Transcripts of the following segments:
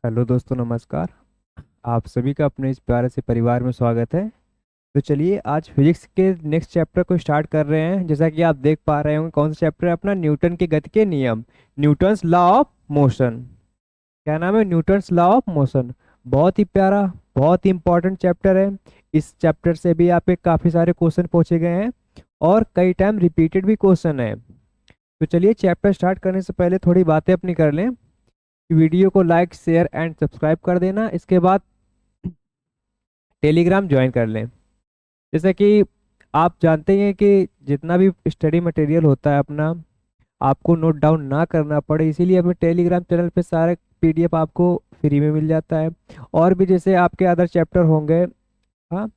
Hello दोस्तों, नमस्कार। आप सभी का अपने इस प्यारे से परिवार में स्वागत है। तो चलिए आज फिजिक्स के नेक्स्ट चैप्टर को स्टार्ट कर रहे हैं। जैसा कि आप देख पा रहे होंगे, कौन सा चैप्टर है अपना? न्यूटन के गति के नियम, न्यूटन्स लॉ ऑफ मोशन। क्या नाम है? Newton's law of motion. बहुत ही प्यारा, बहुत ही इंपॉर्टेंट चैप्टर है। इस चैप्टर से भी आप पे काफ़ी सारे क्वेश्चन पूछे गए हैं और कई टाइम रिपीटेड भी क्वेश्चन है। तो चलिए चैप्टर स्टार्ट करने से पहले थोड़ी बातें अपनी कर लें। वीडियो को लाइक, शेयर एंड सब्सक्राइब कर देना। इसके बाद टेलीग्राम ज्वाइन कर लें। जैसे कि आप जानते ही हैं कि जितना भी स्टडी मटेरियल होता है अपना, आपको नोट डाउन ना करना पड़े, इसीलिए अपने टेलीग्राम चैनल पे सारे पीडीएफ आपको फ्री में मिल जाता है। और भी जैसे आपके अदर चैप्टर होंगे, हाँ,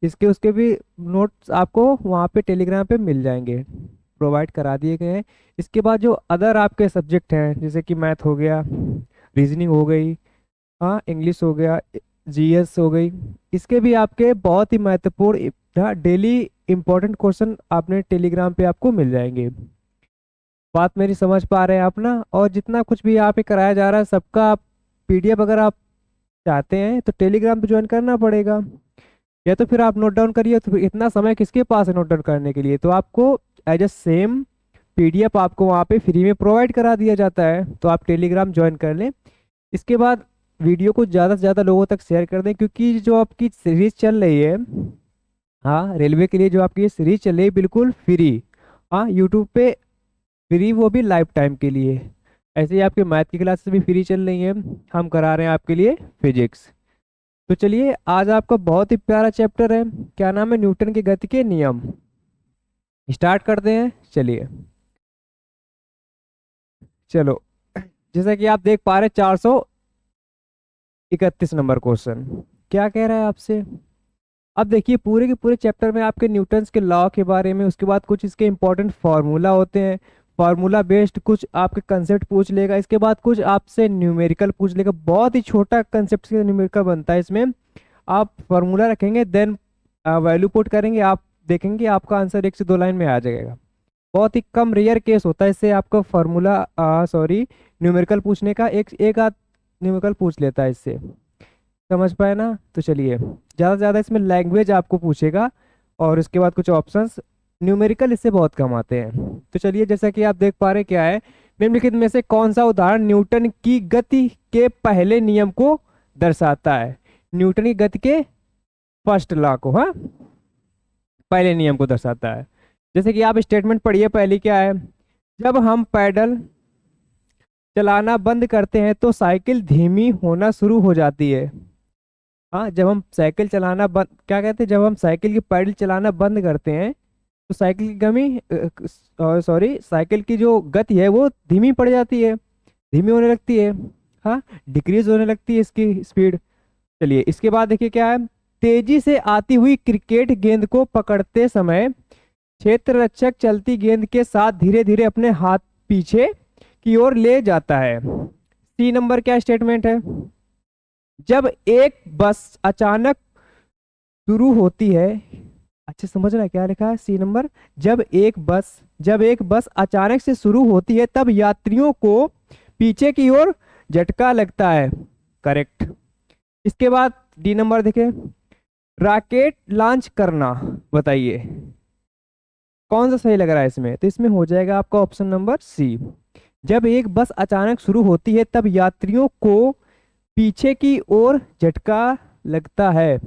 इसके उसके भी नोट्स आपको वहाँ पे टेलीग्राम पे मिल जाएंगे, प्रोवाइड करा दिए गए हैं। इसके बाद जो अदर आपके सब्जेक्ट हैं, जैसे कि मैथ हो गया, रीजनिंग हो गई, हाँ, इंग्लिश हो गया, जीएस हो गई, इसके भी आपके बहुत ही महत्वपूर्ण डेली इंपॉर्टेंट क्वेश्चन आपने टेलीग्राम पे आपको मिल जाएंगे। बात मेरी समझ पा रहे हैं आप ना? और जितना कुछ भी यहाँ पे कराया जा रहा है सबका आप पीडीएफ अगर आप चाहते हैं तो टेलीग्राम पे ज्वाइन करना पड़ेगा, या तो फिर आप नोट डाउन करिए। तो फिर इतना समय किसके पास है नोट डाउन करने के लिए? तो आपको एज ए सेम पीडीएफ आपको वहाँ पे फ्री में प्रोवाइड करा दिया जाता है, तो आप टेलीग्राम ज्वाइन कर लें। इसके बाद वीडियो को ज़्यादा से ज़्यादा लोगों तक शेयर कर दें, क्योंकि जो आपकी सीरीज चल रही है, हाँ, रेलवे के लिए जो आपकी ये सीरीज चल रही है बिल्कुल फ्री, हाँ, यूट्यूब पे फ्री, वो भी लाइफ टाइम के लिए। ऐसे ही आपके मैथ की क्लासेस भी फ्री चल रही हैं, हम करा रहे हैं आपके लिए फिजिक्स। तो चलिए आज आपका बहुत ही प्यारा चैप्टर है, क्या नाम है? न्यूटन के गति के नियम। स्टार्ट करते हैं, चलिए। चलो, जैसा कि आप देख पा रहे हैं, 431 नंबर क्वेश्चन क्या कह रहा है आपसे। अब देखिए पूरे के पूरे चैप्टर में आपके न्यूटन्स के लॉ के बारे में, उसके बाद कुछ इसके इंपॉर्टेंट फार्मूला होते हैं, फार्मूला बेस्ड कुछ आपके कंसेप्ट पूछ लेगा। इसके बाद कुछ आपसे न्यूमेरिकल पूछ लेगा, बहुत ही छोटा कंसेप्ट से न्यूमेरिकल बनता है इसमें। आप फार्मूला रखेंगे, देन वैल्यू पुट करेंगे, आप देखेंगे आपका आंसर 1 से 2 लाइन में आ जाएगा। बहुत ही कम रेयर केस होता है इससे आपका फार्मूला, सॉरी, न्यूमेरिकल पूछने का। एक एक आध न्यूमेरिकल पूछ लेता है इससे। समझ पाए ना? तो चलिए, ज़्यादा से ज़्यादा इसमें लैंग्वेज आपको पूछेगा और इसके बाद कुछ ऑप्शंस, न्यूमेरिकल इससे बहुत कम आते हैं। तो चलिए, जैसा कि आप देख पा रहे हैं, क्या है? निम्नलिखित में से कौन सा उदाहरण न्यूटन की गति के पहले नियम को दर्शाता है? न्यूटन की गति के फर्स्ट लॉ को, हाँ, पहले नियम को दर्शाता है। जैसे कि आप स्टेटमेंट पढ़िए, पहली क्या है? जब हम पैडल चलाना बंद करते हैं तो साइकिल धीमी होना शुरू हो जाती है। हाँ, जब हम साइकिल चलाना बंद, क्या कहते हैं, जब हम साइकिल की पैडल चलाना बंद करते हैं तो साइकिल की सॉरी, साइकिल की जो गति है वो धीमी पड़ जाती है, धीमी होने लगती है, हाँ, डिक्रीज होने लगती है इसकी स्पीड। चलिए, इसके बाद देखिए क्या है? तेजी से आती हुई क्रिकेट गेंद को पकड़ते समय क्षेत्र रक्षक चलती गेंद के साथ धीरे धीरे अपने हाथ पीछे की ओर ले जाता है। सी नंबर क्या स्टेटमेंट है? जब एक बस अचानक शुरू होती है, अच्छे समझना क्या लिखा है सी नंबर। जब एक बस अचानक से शुरू होती है तब यात्रियों को पीछे की ओर झटका लगता है। करेक्ट। इसके बाद डी नंबर देखें, रॉकेट लॉन्च करना, बताइए कौन सा सही लग रहा है इसमें? तो इसमें हो जाएगा आपका ऑप्शन नंबर सी। जब एक बस अचानक शुरू होती है तब यात्रियों को पीछे की ओर झटका लगता है।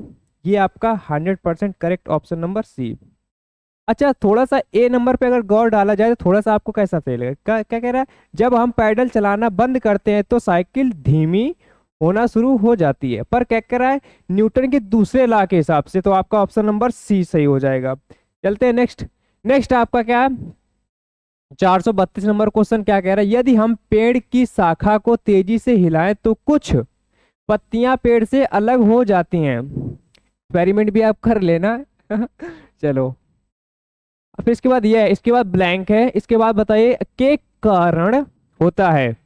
ये आपका 100% करेक्ट ऑप्शन नंबर सी। अच्छा, थोड़ा सा ए नंबर पे अगर गौर डाला जाए तो थोड़ा सा आपको कैसा फील है? क्या क्या कह रहा है? जब हम पैडल चलाना बंद करते हैं तो साइकिल धीमी होना शुरू हो जाती है, पर क्या कह रहा है? न्यूटन के दूसरे लॉ के हिसाब से। तो आपका ऑप्शन नंबर सी सही हो जाएगा। चलते हैं नेक्स्ट। नेक्स्ट आपका क्या है? 432 नंबर क्वेश्चन क्या कह रहा है? यदि हम पेड़ की शाखा को तेजी से हिलाएं तो कुछ पत्तियां पेड़ से अलग हो जाती हैं। एक्सपेरिमेंट भी आप कर लेना। चलो, फिर इसके बाद ये है, इसके बाद ब्लैंक है, इसके बाद बताइए के कारण होता है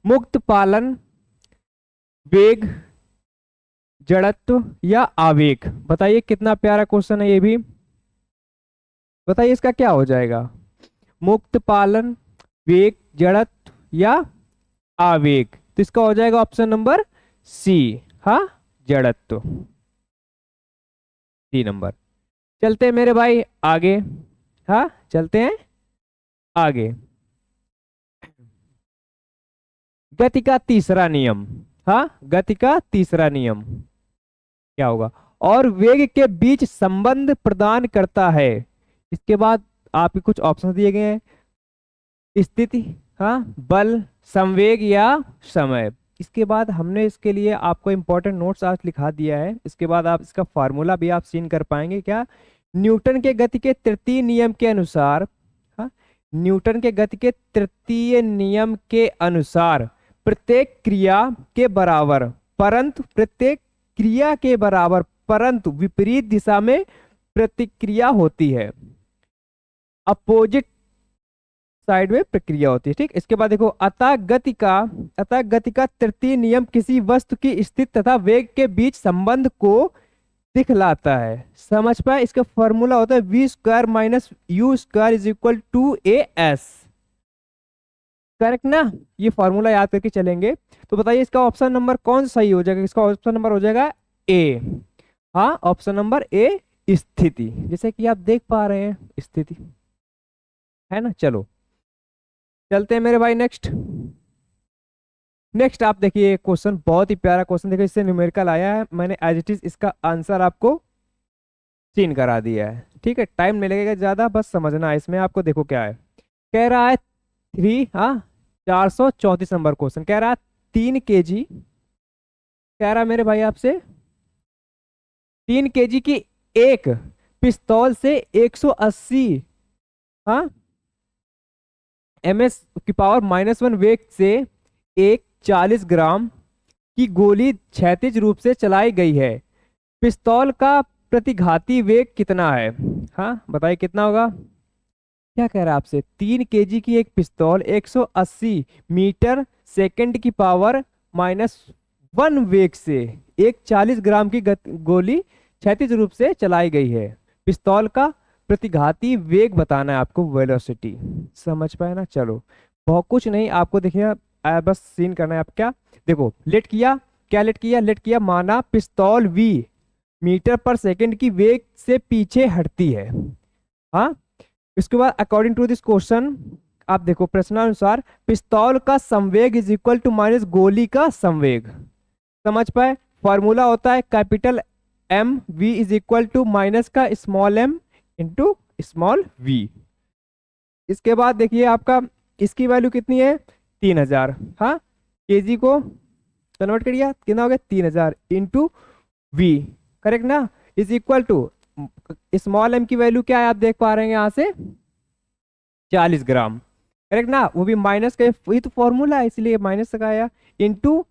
मुक्त पालन, वेग, जड़त्व या आवेग। बताइए, कितना प्यारा क्वेश्चन है ये भी। बताइए इसका क्या हो जाएगा? मुक्त पालन, वेग, जड़त्व या आवेग। तो इसका हो जाएगा ऑप्शन नंबर सी। हाँ, जड़त्व। C number. चलते हैं मेरे भाई आगे। हाँ, चलते हैं आगे। गति का तीसरा नियम। हाँ, गति का तीसरा नियम क्या होगा? और वेग के बीच संबंध प्रदान करता है। इसके बाद आपके कुछ ऑप्शन दिए गए हैं। स्थिति, हाँ, बल, संवेग या समय। इसके बाद हमने इसके लिए आपको इंपॉर्टेंट नोट्स आज लिखा दिया है। इसके बाद आप इसका फार्मूला भी आप सीन कर पाएंगे क्या? न्यूटन के गति के तृतीय नियम के अनुसार, हाँ, न्यूटन के गति के तृतीय नियम के अनुसार प्रत्येक क्रिया के बराबर परंतु प्रत्येक क्रिया के बराबर परंतु विपरीत दिशा में प्रतिक्रिया होती है। अपोजिट साइड में प्रक्रिया होती है। ठीक, इसके बाद देखो, अतः गति का तृतीय नियम किसी वस्तु की स्थिति तथा वेग के बीच संबंध को दिखलाता है। समझ पाए? इसका फॉर्मूला होता है v square minus u square is equal to a s. Correct ना? ये फॉर्मूला याद करके चलेंगे। तो बताइए इसका ऑप्शन नंबर कौन सा सही हो जाएगा? इसका ऑप्शन नंबर हो जाएगा ए। हाँ, ऑप्शन नंबर ए, स्थिति। जैसे कि आप देख पा रहे हैं, स्थिति है ना। चलो चलते हैं मेरे भाई नेक्स्ट। नेक्स्ट आप देखिए क्वेश्चन, बहुत ही प्यारा क्वेश्चन। देखिए इससे न्यूमेरिकल आया है, मैंने एज इट इज इसका आंसर आपको सीन करा दिया है। ठीक है, टाइम नहीं लगेगा ज्यादा, बस समझना है इसमें आपको। देखो क्या है, कह रहा है 434 नंबर क्वेश्चन। कह रहा है 3 kg, कह रहा है मेरे भाई आपसे 3 kg की एक पिस्तौल से 180, हाँ, ms की पावर -1 वेग से एक 40 ग्राम की गोली क्षैतिज रूप से चलाई गई है। पिस्तौल का प्रतिघाती वेग कितना है? हाँ, बताइए कितना होगा? क्या कह रहा है आपसे? 3 kg की एक पिस्तौल 180 मीटर सेकंड की पावर -1 वेग से एक 40 ग्राम की गोली क्षैतिज रूप से चलाई गई है। पिस्तौल का प्रतिघाती वेग बताना है आपको, वेलोसिटी। समझ पाए ना? चलो, बहुत कुछ नहीं आपको देखिए, बस सीन करना है। आप क्या देखो, लेट किया, क्या लेट किया? लेट किया, माना पिस्तौल v मीटर पर सेकंड की वेग से पीछे हटती है। हाँ, इसके बाद अकॉर्डिंग टू दिस क्वेश्चन आप देखो, प्रश्नानुसार पिस्तौल का संवेग इज इक्वल टू माइनस गोली का संवेग। समझ पाए? फॉर्मूला होता है capital M v is equal to minus का small m into small v। इसके बाद देखिए आपका इसकी वैल्यू कितनी है? 3000। हाँ, kg को कन्वर्ट करिए, कितना हो गया? 3000 इंटू v। करेक्ट ना? Is equal to small m की वैल्यू क्या है आप देख पा रहे हैं यहाँ से, 40 ग्राम। करेक्ट ना? वो भी माइनस का, वही तो फॉर्मूला है इसलिए माइनस का आया, इंटू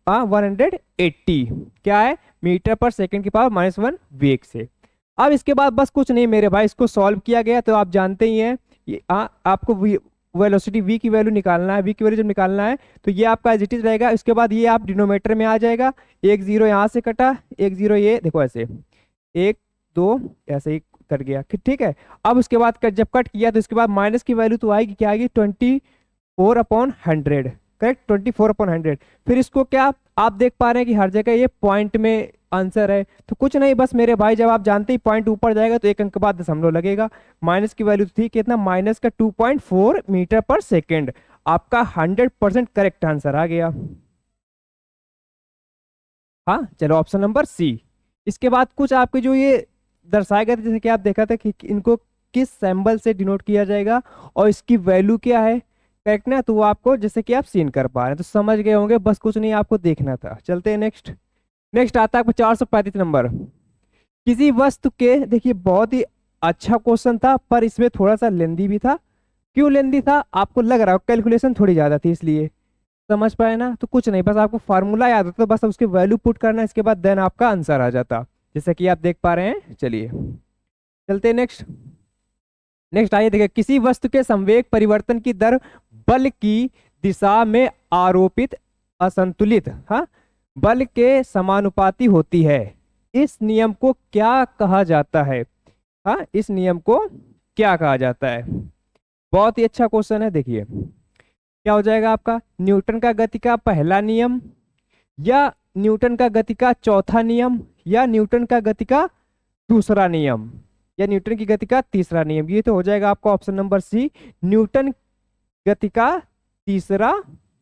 180 क्या है? मीटर पर सेकंड की पावर -1 वेग से। अब इसके बाद बस कुछ नहीं मेरे भाई, इसको सॉल्व किया गया तो आप जानते ही हैं आपको वेलोसिटी v की वैल्यू निकालना है। v की वैल्यू जब निकालना है तो ये आपका एज इट इज रहेगा। इसके बाद ये आप डिनोमीटर में आ जाएगा, 1 0 यहाँ से कटा, 1 0 ये देखो ऐसे, 1 2 ऐसे ही कट गया। ठीक है, अब उसके बाद जब कट किया तो इसके बाद माइनस की वैल्यू तो आएगी, क्या आएगी? 24/100। करेक्ट, 24/100। फिर इसको क्या आप देख पा रहे हैं कि हर जगह ये पॉइंट में आंसर है, तो कुछ नहीं, बस मेरे भाई जब आप जानते ही पॉइंट ऊपर जाएगा तो 1 अंक के बाद दशमलव लगेगा। माइनस की वैल्यू थी कितना? माइनस का 2.4 मीटर पर सेकेंड। आपका 100% करेक्ट आंसर आ गया। हाँ, चलो ऑप्शन नंबर सी। इसके बाद कुछ आपके जो ये दर्शाया गया था, जैसे कि आप देखा था कि इनको किस सिंबल से डिनोट किया जाएगा और इसकी वैल्यू क्या है। करेक्ट ना? तो वो आपको जैसे कि आप सीन कर पा रहे हैं, तो समझ गए होंगे, बस कुछ नहीं आपको देखना था। चलते हैं नेक्स्ट। नेक्स्ट आता है आपको 435 नंबर। किसी वस्तु के, देखिए बहुत ही अच्छा क्वेश्चन था पर इसमें थोड़ा सा लेंदी भी था। क्यों लेंदी था? आपको लग रहा है कैलकुलेशन थोड़ी ज्यादा थी इसलिए। समझ पाए ना? तो कुछ नहीं, बस आपको फार्मूला याद होता, बस उसके वैल्यू पुट करना है, इसके बाद देन आपका आंसर आ जाता, जैसे कि आप देख पा रहे हैं। चलिए चलते हैं नेक्स्ट। नेक्स्ट आइए, देखिए किसी वस्तु के संवेग परिवर्तन की दर बल की दिशा में आरोपित असंतुलित, हाँ, बल के समानुपाती होती है। इस नियम को क्या कहा जाता है? हाँ, इस नियम को क्या कहा जाता है? बहुत ही अच्छा क्वेश्चन है। देखिए क्या हो जाएगा आपका, न्यूटन का गति का पहला नियम या न्यूटन का गति का चौथा नियम, या न्यूटन का गति का दूसरा नियम, या न्यूटन की गति का तीसरा नियम? ये तो हो जाएगा आपका ऑप्शन नंबर सी, न्यूटन गति का तीसरा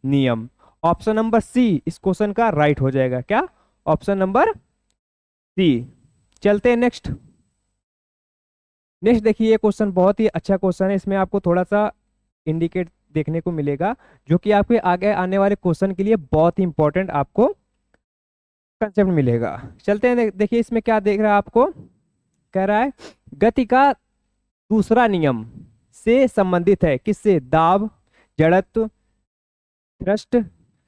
नियम। ऑप्शन नंबर सी इस क्वेश्चन का राइट हो जाएगा। क्या? Option number C. चलते हैं नेक्स्ट। नेक्स्ट देखिए, ये क्वेश्चन बहुत ही अच्छा क्वेश्चन है, इसमें आपको थोड़ा सा इंडिकेट देखने को मिलेगा जो कि आपके आगे आने वाले क्वेश्चन के लिए बहुत ही इंपॉर्टेंट आपको कंसेप्ट मिलेगा। चलते हैं देखिए इसमें क्या देख रहा है आपको। कह रहा है गति का दूसरा नियम से संबंधित है किससे? दाब, जड़त्व, थ्रस्ट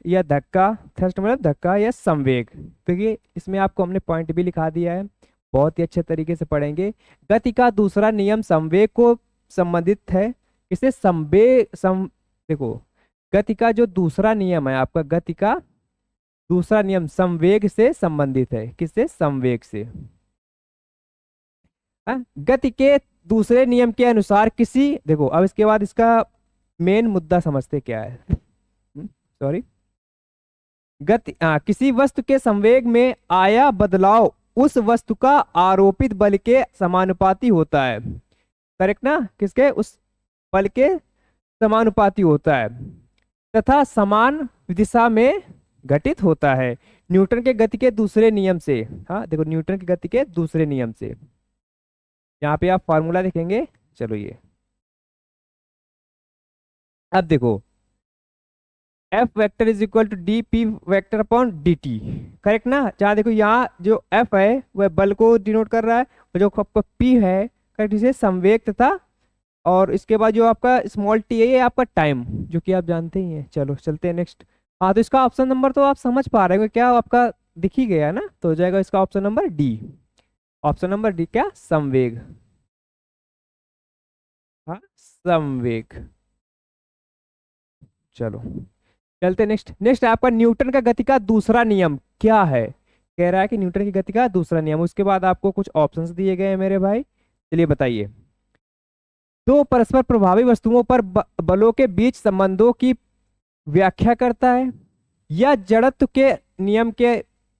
या धक्का। थ्रस्ट मतलब धक्का, या संवेग। तो ये इसमें आपको हमने पॉइंट भी लिखा दिया है, बहुत ही अच्छे तरीके से पढ़ेंगे। गति का दूसरा नियम संवेग को संबंधित है किससे? देखो, गति का जो दूसरा नियम है आपका, गति का दूसरा नियम संवेग से संबंधित है। किससे? संवेग से। गति के दूसरे नियम के अनुसार किसी, देखो अब इसके बाद इसका मेन मुद्दा समझते क्या है। सॉरी, किसी वस्तु के संवेग में आया बदलाव उस वस्तु का आरोपित बल के समानुपाती होता है। करेक्ट ना? किसके? उस बल के समानुपाती होता है तथा समान दिशा में घटित होता है न्यूटन के गति के दूसरे नियम से। हाँ देखो, न्यूटन की गति के दूसरे नियम से। यहाँ पे आप फॉर्मूला देखेंगे। चलो ये अब देखो, F vector is equal to d p vector upon d t. Correct ना? जहाँ देखो यहाँ जो एफ है वह बल को डिनोट कर रहा है, और जो आपका पी है करेक्ट इसे संवेग तथा, और इसके बाद जो आपका स्मॉल टी है ये आपका टाइम, जो कि आप जानते ही हैं। चलो चलते हैं नेक्स्ट। हाँ तो इसका ऑप्शन नंबर तो आप समझ पा रहे हो क्या, आपका दिख ही गया ना, तो हो जाएगा इसका option number D. Option number D क्या? संवेग। हाँ संवेग। चलो चलते नेक्स्ट। नेक्स्ट आपका न्यूटन का गति का दूसरा नियम क्या है? कह रहा है कि न्यूटन की गति का दूसरा नियम। उसके बाद आपको कुछ ऑप्शंस दिए गए हैं मेरे भाई, चलिए बताइए। दो परस्पर प्रभावी वस्तुओं पर बलों के बीच संबंधों की व्याख्या करता है, या जड़त्व के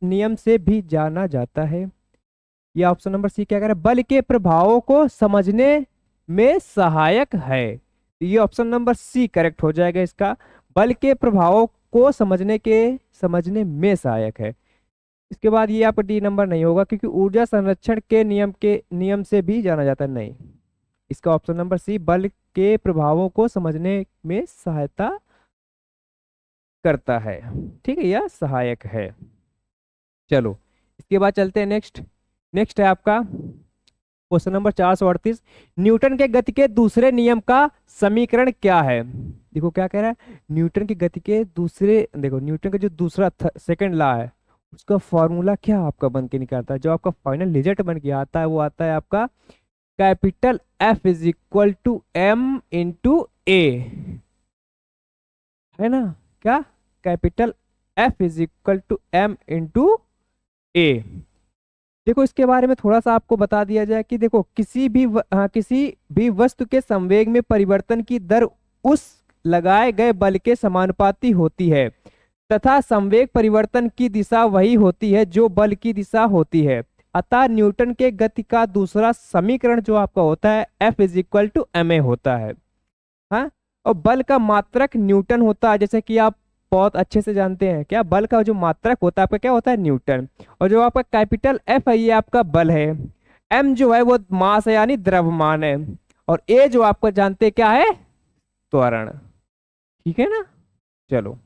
नियम से भी जाना जाता है। ये ऑप्शन नंबर सी क्या कह रहा है? बल के प्रभावों को समझने में सहायक है। ये ऑप्शन नंबर सी करेक्ट हो जाएगा इसका, बल के प्रभावों को समझने में सहायक है। इसके बाद ये आपका डी नंबर नहीं होगा, क्योंकि ऊर्जा संरक्षण के नियम से भी जाना जाता है। नहीं, इसका ऑप्शन नंबर सी, बल के प्रभावों को समझने में सहायता करता है। ठीक है, यह सहायक है। चलो इसके बाद चलते हैं नेक्स्ट। नेक्स्ट है आपका क्वेश्चन नंबर 438। न्यूटन के गति के दूसरे नियम का समीकरण क्या है? देखो क्या कह रहा है, न्यूटन की गति के दूसरे, देखो न्यूटन का जो दूसरा सेकंड लॉ है उसका फॉर्मूला क्या आपका बन के निकलता है, जो आपका फाइनल रिजल्ट बन के आता है वो आता है आपका capital F is equal to M into a, है ना? क्या? Capital F is equal to M into a. देखो इसके बारे में थोड़ा सा आपको बता दिया जाए कि देखो किसी भी वस्तु के संवेग में परिवर्तन की दर उस लगाए गए बल के समानुपाती होती है तथा संवेग परिवर्तन की दिशा वही होती है जो बल की दिशा होती है। अतः न्यूटन के गति का दूसरा समीकरण जो आपका होता है F is equal to ma होता है। हाँ, और बल का मात्रक न्यूटन होता है, जैसे कि आप बहुत अच्छे से जानते हैं। क्या? बल का जो मात्रक होता है आपका क्या होता है? न्यूटन। और जो आपका कैपिटल F है ये आपका बल है, M जो है वो मास है यानी द्रव्यमान है, और A जो आपको जानते हैं क्या है? त्वरण। ठीक है ना? चलो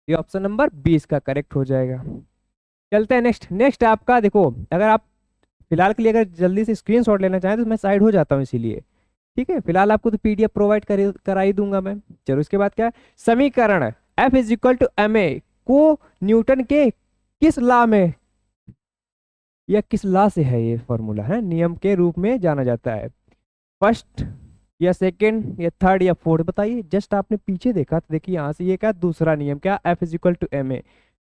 ये ऑप्शन नंबर 20 का करेक्ट हो जाएगा। चलते हैं नेक्स्ट। नेक्स्ट आपका देखो, अगर आप फिलहाल के लिए अगर जल्दी से स्क्रीनशॉट लेना चाहें तो मैं साइड हो जाता हूँ इसीलिए। ठीक है, फिलहाल आपको तो PDF प्रोवाइड करा ही दूंगा मैं। चलो इसके बाद क्या है? समीकरण F is equal to ma को न्यूटन के किस लॉ में या किस लॉ से है ये फॉर्मूला है नियम के रूप में जाना जाता है? फर्स्ट या सेकंड या थर्ड या फोर्थ? बताइए। जस्ट आपने पीछे देखा तो देखिए यहाँ से ये क्या दूसरा नियम क्या? F is equal to ma।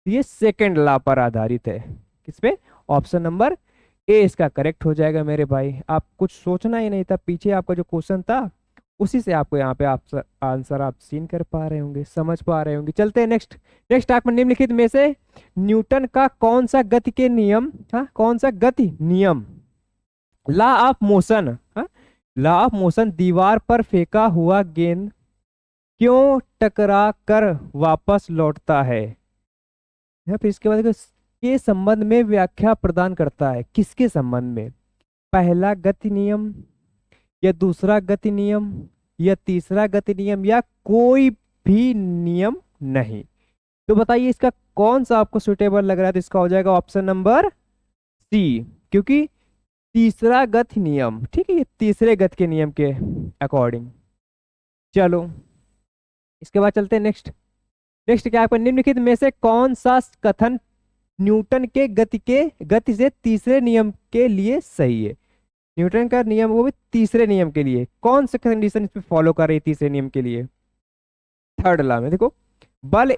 ये सेकंड लॉ पर आधारित है। किस पे? ऑप्शन नंबर ए इसका करेक्ट हो जाएगा मेरे भाई। आप कुछ सोचना ही नहीं था, पीछे आपका जो क्वेश्चन था उसी से आपको यहाँ पे आप आंसर आप सीन कर पा रहे होंगे, समझ पा रहे होंगे। चलते हैं नेक्स्ट। नेक्स्ट आपको निम्नलिखित में से न्यूटन का कौन सा गति के नियम, हाँ कौन सा गति नियम, लॉ ऑफ मोशन, हाँ लॉ ऑफ मोशन दीवार पर फेंका हुआ गेंद क्यों टकरा कर वापस लौटता है। फिर इसके बाद देखो, के संबंध में व्याख्या प्रदान करता है, किसके संबंध में, पहला गति नियम या दूसरा गति नियम या तीसरा गति नियम या कोई भी नियम नहीं। तो बताइए इसका कौन सा आपको सुटेबल लग रहा है। तो इसका हो जाएगा ऑप्शन नंबर सी, क्योंकि तीसरा गति नियम, ठीक है, ये तीसरे गति के नियम के अकॉर्डिंग। चलो इसके बाद चलते हैं नेक्स्ट। नेक्स्ट क्या है, निम्नलिखित में से कौन सा कथन न्यूटन के गति से तीसरे नियम के लिए सही है। न्यूटन का नियम वो भी तीसरे नियम के लिए, कौन सा कंडीशन इस पे फॉलो कर रही है तीसरे नियम के लिए। थर्ड लॉ में देखो, बल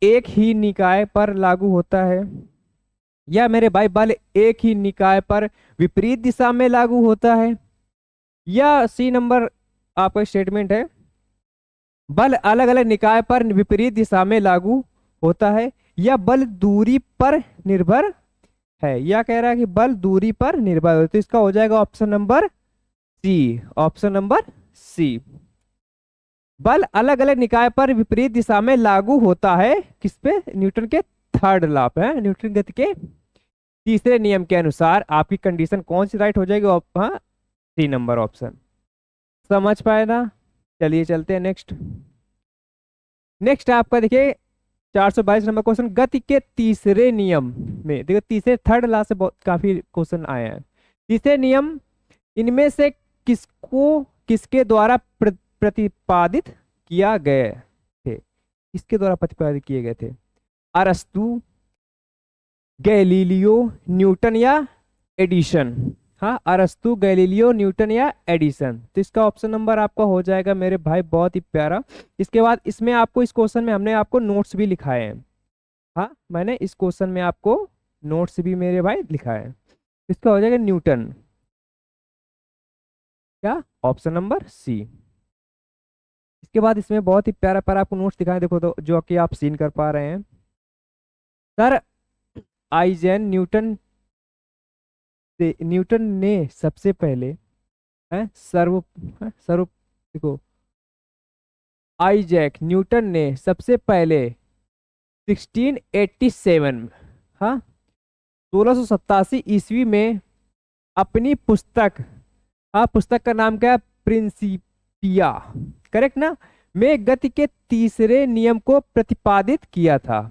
एक ही निकाय पर लागू होता है, या मेरे भाई बल एक ही निकाय पर विपरीत दिशा में लागू होता है, या सी नंबर आपका स्टेटमेंट है बल अलग अलग निकाय पर विपरीत दिशा में लागू होता है, या बल दूरी पर निर्भर है, या कह रहा है कि बल दूरी पर निर्भर है। तो इसका हो जाएगा option number C, option number C. बल अलग अलग निकाय पर विपरीत दिशा में लागू होता है, किस पे, न्यूटन के थर्ड लॉ पे, न्यूटन गति के तीसरे नियम के अनुसार। आपकी कंडीशन कौन सी राइट हो जाएगी, हाँ सी नंबर ऑप्शन। समझ पाए ना। चलिए चलते हैं नेक्स्ट। नेक्स्ट आपका देखिए 422 नंबर क्वेश्चन, गति के तीसरे नियम में देखो, तीसरे थर्ड लॉ से बहुत काफी क्वेश्चन आए हैं। तीसरे नियम इनमें से किसके द्वारा प्रतिपादित किया गए थे, किसके द्वारा प्रतिपादित किए गए थे, अरस्तु, गैलीलियो, न्यूटन या एडिशन। हाँ अरस्तु, गैलीलियो, न्यूटन या एडिसन। तो इसका ऑप्शन नंबर आपका हो जाएगा मेरे भाई, बहुत ही प्यारा। इसके बाद इसमें आपको, इस क्वेश्चन में हमने आपको नोट्स भी लिखाए हैं, हाँ मैंने इस क्वेश्चन में आपको नोट्स भी मेरे भाई लिखाए हैं। इसका हो जाएगा न्यूटन, क्या ऑप्शन नंबर सी। इसके बाद इसमें बहुत ही प्यारा प्यारा आपको नोट्स दिखाए, देखो तो जो कि आप सीन कर पा रहे हैं। सर आइजैक न्यूटन ने सबसे पहले है सर्व देखो, आइजैक न्यूटन ने सबसे पहले 1687, हाँ 1687 ईस्वी में अपनी पुस्तक, हाँ पुस्तक का नाम क्या है, प्रिंसिपिया, करेक्ट ना, में गति के तीसरे नियम को प्रतिपादित किया था।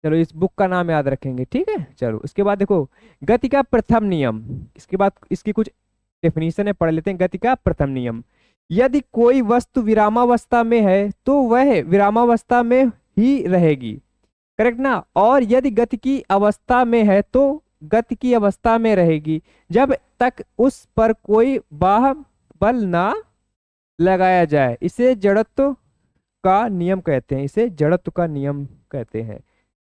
चलो इस बुक का नाम याद रखेंगे, ठीक है। चलो इसके बाद देखो, गति का प्रथम नियम, इसके बाद इसकी कुछ डेफिनेशन है, पढ़ लेते हैं। गति का प्रथम नियम, यदि कोई वस्तु विरामावस्था में है तो वह विरामावस्था में ही रहेगी, करेक्ट ना, और यदि गति की अवस्था में है तो गति की अवस्था में रहेगी जब तक उस पर कोई बाह्य बल ना लगाया जाए। इसे जड़त्व का नियम कहते हैं, इसे जड़त्व का नियम कहते हैं,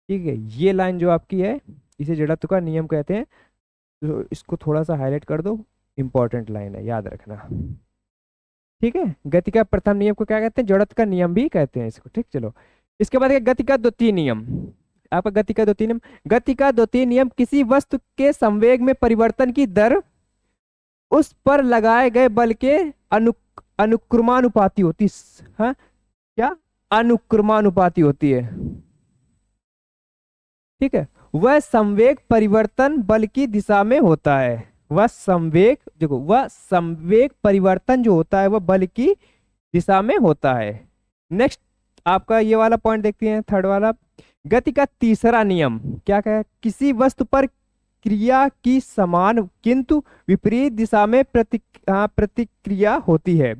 ठीक है। ये लाइन जो आपकी है इसे जड़त्व का नियम कहते हैं, तो इसको थोड़ा सा हाईलाइट कर दो, इंपॉर्टेंट लाइन है, याद रखना, ठीक है। गति का प्रथम नियम को क्या कहते हैं, जड़त्व का नियम भी कहते हैं इसको, ठीक। चलो इसके बाद गति का द्वितीय नियम, आपका गति का द्वितीय नियम, गति का द्वितीय नियम किसी वस्तु के संवेग में परिवर्तन की दर उस पर लगाए गए बल के अनुक्रमानुपाती होती, हाँ क्या अनुक्रमानुपाती होती है, ठीक है। वह संवेग परिवर्तन बल की दिशा में होता है, वह संवेग, देखो वह संवेग परिवर्तन जो होता है वह बल की दिशा में होता है। नेक्स्ट आपका ये वाला पॉइंट देखते हैं, थर्ड वाला, गति का तीसरा नियम क्या है, किसी वस्तु पर क्रिया की समान किंतु विपरीत दिशा में प्रतिक्रिया होती है,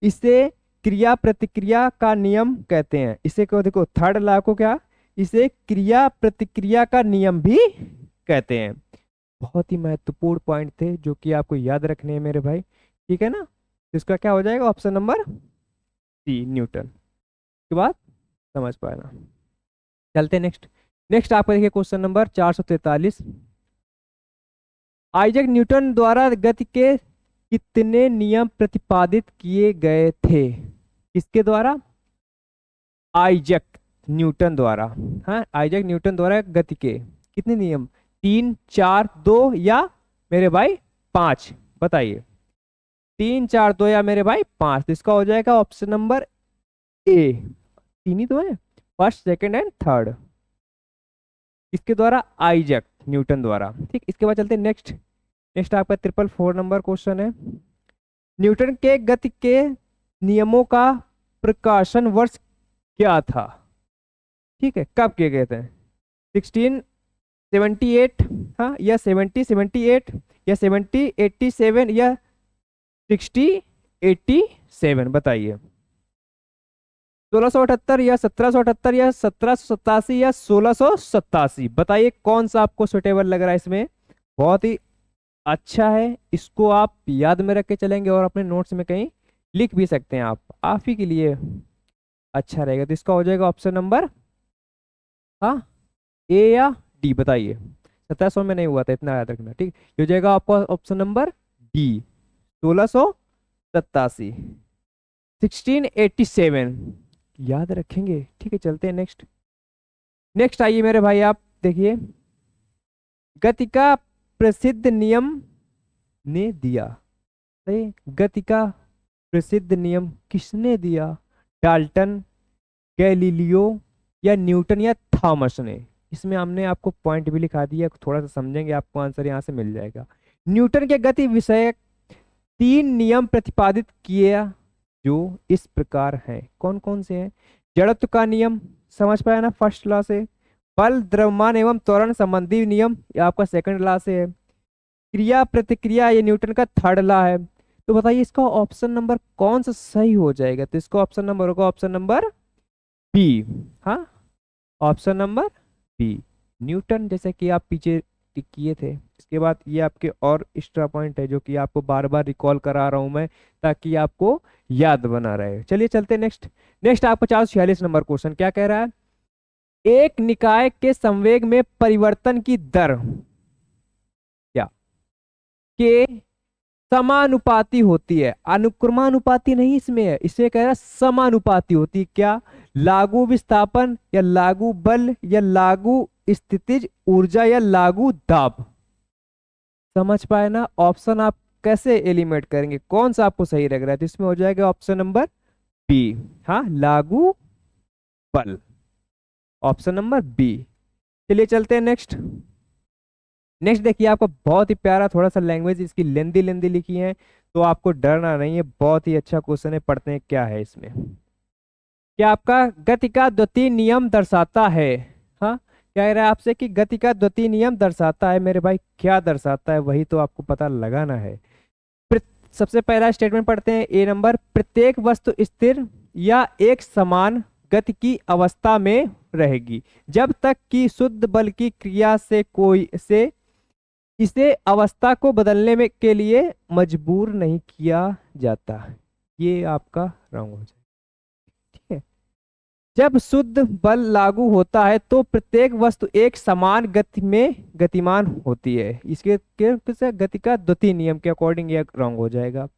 इसे क्रिया प्रतिक्रिया का नियम कहते हैं। इसे क्यों, देखो थर्ड लॉ को क्या, इसे क्रिया प्रतिक्रिया का नियम भी कहते हैं। बहुत ही महत्वपूर्ण पॉइंट थे जो कि आपको याद रखने हैं मेरे भाई, ठीक है ना। तो इसका क्या हो जाएगा ऑप्शन नंबर सी, न्यूटन। के बाद समझ पाना। चलते नेक्स्ट। नेक्स्ट आपका देखिए क्वेश्चन नंबर 443, आइजैक न्यूटन द्वारा गति के कितने नियम प्रतिपादित किए गए थे? किसके द्वारा? आइजैक न्यूटन द्वारा। हाँ, आइजैक न्यूटन द्वारा गति के कितने नियम? 3, 4, 2 या मेरे भाई 5? बताइए। 3, 4, 2 या मेरे भाई 5? तो इसका हो जाएगा ऑप्शन नंबर ए। तीन ही तो है, फर्स्ट, सेकंड एंड थर्ड। इसके द्वारा? आइजैक न्यूटन द्वारा। ठीक, इसके बाद चलते हैं नेक्स्ट। नेक्स्ट आपका 444 नंबर क्वेश्चन है। न्यूटन के गति के नियमों का प्रकाशन वर्ष क्या था? ठीक है, कब किए गए थे? 1678, हाँ, या 70, 78, या 70, 87, या 60, 87? बताइए। 1678 या 1778 या 1787 या 1687? बताइए कौन सा आपको सुटेबल लग रहा है इसमें? बहुत ही अच्छा है, इसको आप याद में रख के चलेंगे और अपने नोट्स में कहीं लिख भी सकते हैं। आप ही के लिए अच्छा रहेगा। तो इसका हो जाएगा ऑप्शन नंबर, हाँ, ए या डी? बताइए। 1700 में नहीं हुआ था, इतना याद रखना। ठीक, ये हो जाएगा आपका ऑप्शन नंबर डी, 1687, 1687 याद रखेंगे। ठीक है, चलते हैं नेक्स्ट। नेक्स्ट आइए मेरे भाई, आप देखिए। गति का प्रसिद्ध नियम ने दिया। सही, गति का प्रसिद्ध नियम किसने दिया? डाल्टन, गैलीलियो, या न्यूटन, या थॉमस ने? इसमें हमने आपको पॉइंट भी लिखा दिया, थोड़ा सा समझेंगे आपको आंसर यहाँ से मिल जाएगा। न्यूटन के गति विषयक 3 नियम प्रतिपादित किए जो इस प्रकार हैं। कौन कौन से हैं? जड़त्व का नियम, समझ पाया ना, फर्स्ट लॉ से। बल, द्रव्यमान एवं त्वरण संबंधी नियम, ये आपका सेकंड लॉ से है। क्रिया प्रतिक्रिया, ये न्यूटन का थर्ड लॉ है। तो बताइए इसका ऑप्शन नंबर कौन सा सही हो जाएगा? तो इसका ऑप्शन नंबर होगा ऑप्शन नंबर बी। हाँ, ऑप्शन नंबर बी, न्यूटन, जैसे कि आप पीछे टिक किए थे। इसके बाद ये आपके और एक्स्ट्रा पॉइंट है जो कि आपको बार बार रिकॉल करा रहा हूं मैं, ताकि आपको याद बना रहे। चलिए चलते नेक्स्ट। नेक्स्ट आपको 446 नंबर क्वेश्चन क्या कह रहा है? एक निकाय के संवेग में परिवर्तन की दर क्या के समानुपाती होती है? अनुक्रमानुपाती नहीं इसमें है, इसे कह रहा है समानुपाती होती है। क्या? लागू विस्थापन, या लागू बल, या लागू स्थितिज ऊर्जा, या लागू दाब? समझ पाए ना? ऑप्शन आप कैसे एलिमिनेट करेंगे, कौन सा आपको सही लग रहा है? तो इसमें हो जाएगा ऑप्शन नंबर बी, हाँ, लागू बल, ऑप्शन नंबर बी। चलिए चलते हैं नेक्स्ट। नेक्स्ट देखिए, आपको बहुत ही प्यारा, थोड़ा सा लैंग्वेज इसकी लेंदी लेंदी लिखी है, तो आपको डरना नहीं है, बहुत ही अच्छा क्वेश्चन है। पढ़ते हैं क्या है इसमें। क्या आपका गति का द्वितीय नियम दर्शाता है? हाँ, क्या कह रहा है आपसे कि गति का द्वितीय नियम दर्शाता है? मेरे भाई क्या दर्शाता है, वही तो आपको पता लगाना है। सबसे पहला स्टेटमेंट पढ़ते हैं, ए नंबर। प्रत्येक वस्तु स्थिर या एक समान गति की अवस्था में रहेगी जब तक कि शुद्ध बल की क्रिया से कोई से इसे अवस्था को बदलने में के लिए मजबूर नहीं किया जाता। ये आपका रॉन्ग हो जाए। ठीक है, जब शुद्ध बल लागू होता है तो प्रत्येक वस्तु एक समान गति में गतिमान होती है। इसके गति का द्वितीय नियम के अकॉर्डिंग ये रॉन्ग हो जाएगा।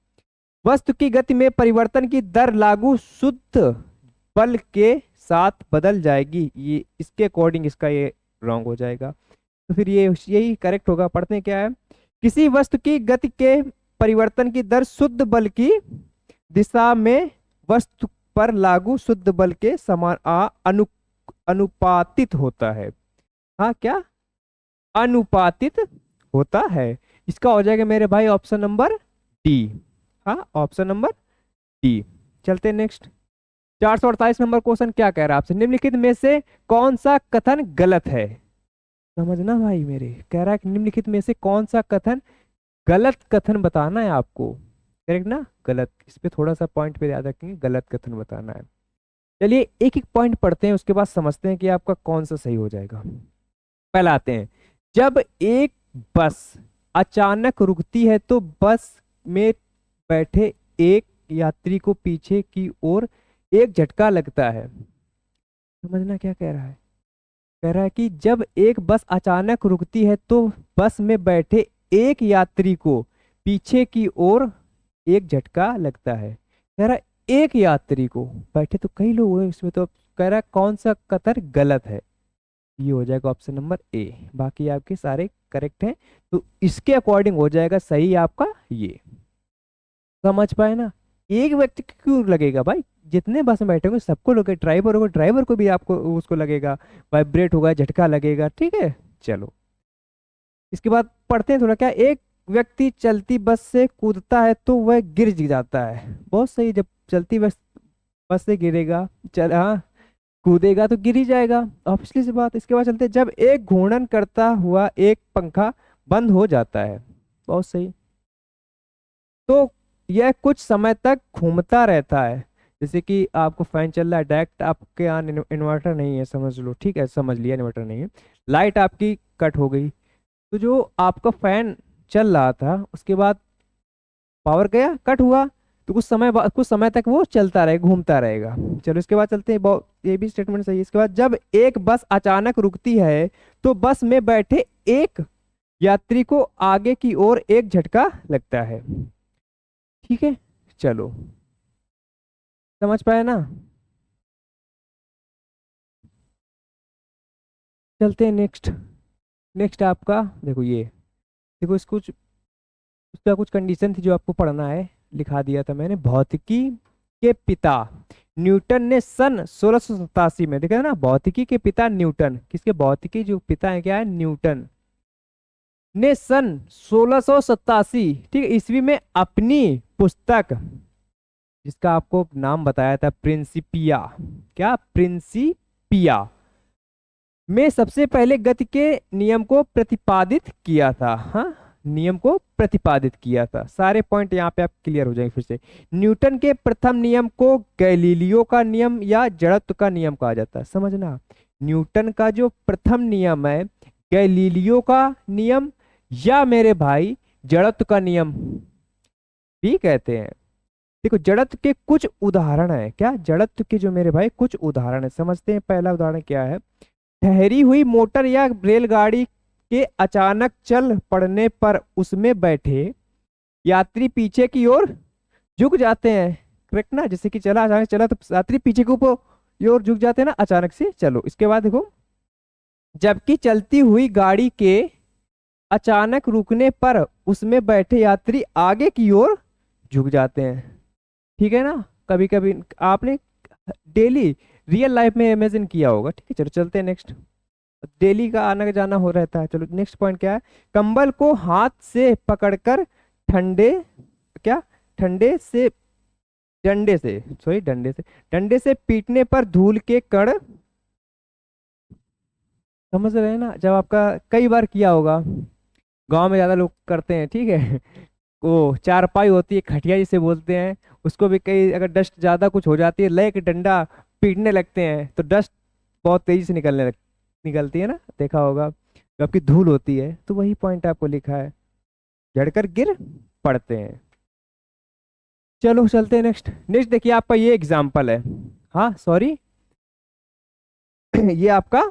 वस्तु की गति में परिवर्तन की दर लागू शुद्ध बल के साथ बदल जाएगी, ये इसके अकॉर्डिंग इसका ये रॉन्ग हो जाएगा। तो फिर ये यही करेक्ट होगा। पढ़ते हैं क्या है। किसी वस्तु की गति के परिवर्तन की दर शुद्ध बल की दिशा में वस्तु पर लागू शुद्ध बल के समान अनुपातित होता है। हाँ, क्या? अनुपातित होता है। इसका हो जाएगा मेरे भाई ऑप्शन नंबर डी। हाँ, ऑप्शन नंबर डी। चलते हैं नेक्स्ट। 448 नंबर क्वेश्चन क्या कह रहा है आपसे? निम्नलिखित में से कौन सा कथन गलत है? समझना भाई मेरे, कह रहा है कि निम्नलिखित में से कौन सा कथन गलत कथन बताना है आपको। करेक्ट ना? गलत, इस पे थोड़ा सा पॉइंट पे याद रखेंगे, गलत कथन बताना है। चलिए एक एक पॉइंट पढ़ते हैं, उसके बाद समझते हैं कि आपका कौन सा सही हो जाएगा। पहला आते हैं, जब एक बस अचानक रुकती है तो बस में बैठे एक यात्री को पीछे की ओर एक झटका लगता है। समझना क्या कह रहा है? कह रहा है कि जब एक बस अचानक रुकती है तो बस में बैठे एक यात्री को पीछे की ओर एक झटका लगता है। कह रहा एक यात्री को, बैठे तो कई लोग हैं इसमें, तो कह रहा कौन सा कतर गलत है। ये हो जाएगा ऑप्शन नंबर ए। बाकी आपके सारे करेक्ट हैं, तो इसके अकॉर्डिंग हो जाएगा सही आपका ये। समझ पाए ना? एक व्यक्ति को क्यों लगेगा भाई, जितने बस में बैठे होंगे सबको लगे, ड्राइवर होगा ड्राइवर को भी आपको उसको लगेगा, वाइब्रेट होगा, झटका लगेगा, ठीक है। चलो इसके बाद पढ़ते हैं थोड़ा। क्या एक व्यक्ति चलती बस से कूदता है तो वह गिर जाता है। बहुत सही, जब चलती बस बस से गिरेगा, चल हाँ, कूदेगा तो गिर ही जाएगा, ऑब्वियसली सी बात। इसके बाद चलते हैं, जब एक घूर्णन करता हुआ एक पंखा बंद हो जाता है। बहुत सही। तो यह कुछ समय तक घूमता रहता है। जैसे कि आपको फैन चल रहा है, डायरेक्ट आपके यहाँ इन्वर्टर नहीं है, समझ लो, ठीक है, समझ लिया इन्वर्टर नहीं है। लाइट आपकी कट हो गई, तो जो आपका फैन चल रहा था उसके बाद पावर गया, कट हुआ, तो कुछ समय तक वो चलता रहेगा, घूमता रहेगा। चलो इसके बाद चलते हैं, ये भी स्टेटमेंट सही है। इसके बाद, जब एक बस अचानक रुकती है तो बस में बैठे एक यात्री को आगे की ओर एक झटका लगता है। ठीक है, चलो समझ पाए ना? चलते हैं नेक्स्ट। नेक्स्ट आपका देखो ये, देखो इसको उसका कुछ कंडीशन थी जो आपको पढ़ना है, लिखा दिया था मैंने। भौतिकी के पिता न्यूटन ने सन 1687 में, देखा है ना, भौतिकी के पिता न्यूटन, किसके, भौतिकी जो पिता है क्या है, न्यूटन ने सन 1687, ठीक है, ईस्वी में अपनी पुस्तक, जिसका आपको नाम बताया था प्रिंसिपिया, क्या, प्रिंसिपिया, में सबसे पहले गति के नियम को प्रतिपादित किया था। हाँ, नियम को प्रतिपादित किया था। सारे पॉइंट यहाँ पे आप क्लियर हो जाएंगे फिर से। न्यूटन के प्रथम नियम को गैलीलियो का नियम या जड़त्व का नियम कहा जाता है, समझना। न्यूटन का जो प्रथम नियम है, गैलीलियो का नियम, या मेरे भाई जड़त्व का नियम भी कहते हैं। देखो जड़त्व के कुछ उदाहरण है, क्या, जड़त्व के जो मेरे भाई कुछ उदाहरण है, समझते हैं। पहला उदाहरण क्या है, ठहरी हुई मोटर या रेलगाड़ी के अचानक चल पड़ने पर उसमें बैठे यात्री पीछे की ओर झुक जाते हैं। करेक्ट ना, जैसे कि चला, अचानक चला तो यात्री पीछे की ओर झुक जाते हैं ना, अचानक से। चलो इसके बाद देखो, जबकि चलती हुई गाड़ी के अचानक रुकने पर उसमें बैठे यात्री आगे की ओर झुक जाते हैं। ठीक है ना, कभी कभी आपने डेली रियल लाइफ में इमेजिन किया होगा। ठीक है, चलो चलते हैं नेक्स्ट। डेली का आना जाना हो रहता है। चलो नेक्स्ट पॉइंट क्या है, कंबल को हाथ से पकड़कर ठंडे, क्या, ठंडे से डंडे से, सॉरी डंडे से पीटने पर धूल के कण, समझ रहे हैं ना, जब आपका कई बार किया होगा, गांव में ज्यादा लोग करते हैं, ठीक है। वो चारपाई होती है, खटिया जिसे बोलते हैं, उसको भी कई, अगर डस्ट ज्यादा कुछ हो जाती है, ले के डंडा पीटने लगते हैं तो डस्ट बहुत तेजी से निकलती है ना, देखा होगा। जो आपकी धूल होती है, तो वही पॉइंट आपको लिखा है, झड़कर गिर पड़ते हैं। चलो चलते हैं नेक्स्ट। नेक्स्ट देखिए, आपका ये एग्जाम्पल है, हाँ सॉरी, ये आपका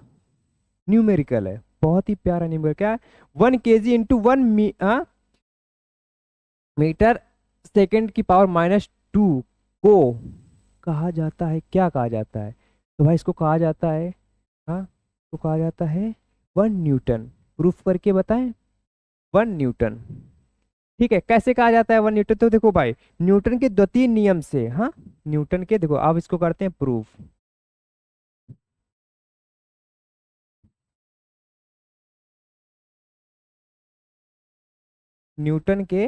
न्यूमेरिकल है, बहुत ही प्यारा न्यूमेरिकल। क्या है, 1 kg इंटू 1 मीटर सेकेंड की पावर -2 को कहा जाता है, क्या कहा जाता है, तो भाई इसको कहा जाता है, हाँ, तो कहा जाता है 1 न्यूटन। प्रूफ करके बताएं, 1 न्यूटन। ठीक है, कैसे कहा जाता है 1 न्यूटन, तो देखो भाई, न्यूटन के द्वितीय नियम से, हाँ, न्यूटन के, देखो आप इसको करते हैं प्रूफ। न्यूटन के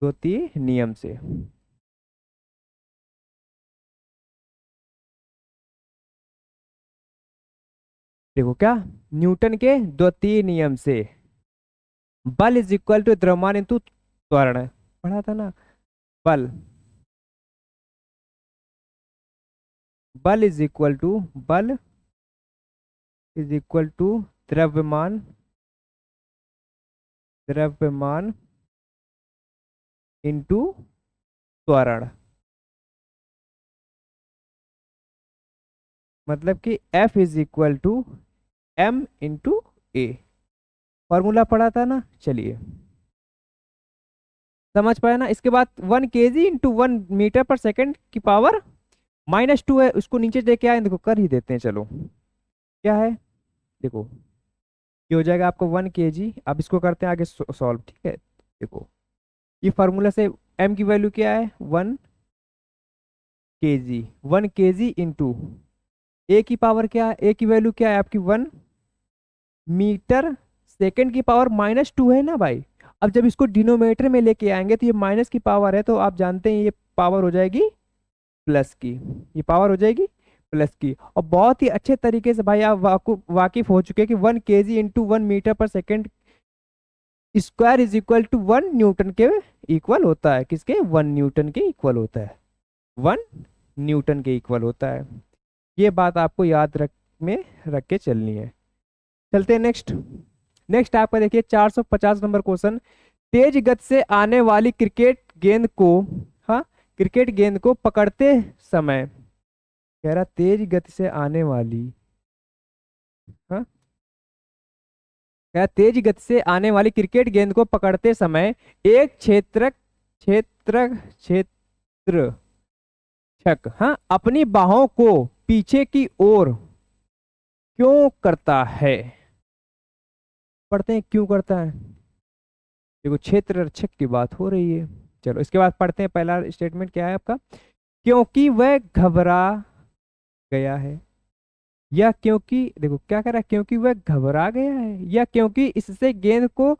द्वितीय नियम से, देखो क्या, न्यूटन के द्वितीय नियम से बल इज इक्वल टू द्रव्यमान इंटू त्वरण, पढ़ा था ना। बल, बल इज इक्वल टू, बल इज इक्वल टू द्रव्यमान, द्रव्यमान इंटू त्वरण। मतलब कि F is equal to M into a. Formula पढ़ा था ना, चलिए समझ पाए ना। इसके बाद 1 kg × 1 मीटर पर सेकंड की पावर -2 है, उसको नीचे लेके आए, देखो कर ही देते हैं चलो। क्या है, देखो ये हो जाएगा आपको 1 kg। अब इसको करते हैं आगे सॉल्व, ठीक है। देखो ये फार्मूला से m की वैल्यू क्या है, 1 kg। 1 kg इंटू ए की पावर क्या है, ए की वैल्यू क्या है आपकी 1 मीटर सेकंड की पावर -2 है ना भाई। अब जब इसको डिनोमिनेटर में लेके आएंगे तो ये माइनस की पावर है, तो आप जानते हैं ये पावर हो जाएगी प्लस की। ये पावर हो जाएगी प्लस की। और बहुत ही अच्छे तरीके से भाई आप वाकिफ हो चुके हैं कि 1 kg इंटू 1 मीटर पर second square is equal to 1 newton के इक्वल होता है। किसके, 1 न्यूटन के इक्वल होता है। 1 न्यूटन के इक्वल होता है। ये बात आपको याद में रख के चलनी है। चलते हैं नेक्स्ट। नेक्स्ट आपका देखिए 450 नंबर क्वेश्चन। तेज गति से आने वाली क्रिकेट गेंद को, हाँ, क्रिकेट गेंद को पकड़ते समय, कह रहा तेज गति से आने वाली, हाँ, कह रहा तेज गति से आने वाली क्रिकेट गेंद को पकड़ते समय एक क्षेत्र क्षेत्रक्षक, हाँ, अपनी बाहों को पीछे की ओर क्यों करता है। पढ़ते हैं क्यों करता है। देखो क्षेत्र रक्षक की बात हो रही है। चलो इसके बाद पढ़ते हैं, पहला स्टेटमेंट क्या है आपका, क्योंकि वह घबरा गया है, या क्योंकि, देखो क्या कह रहा है, क्योंकि वह घबरा गया है, या क्योंकि इससे गेंद को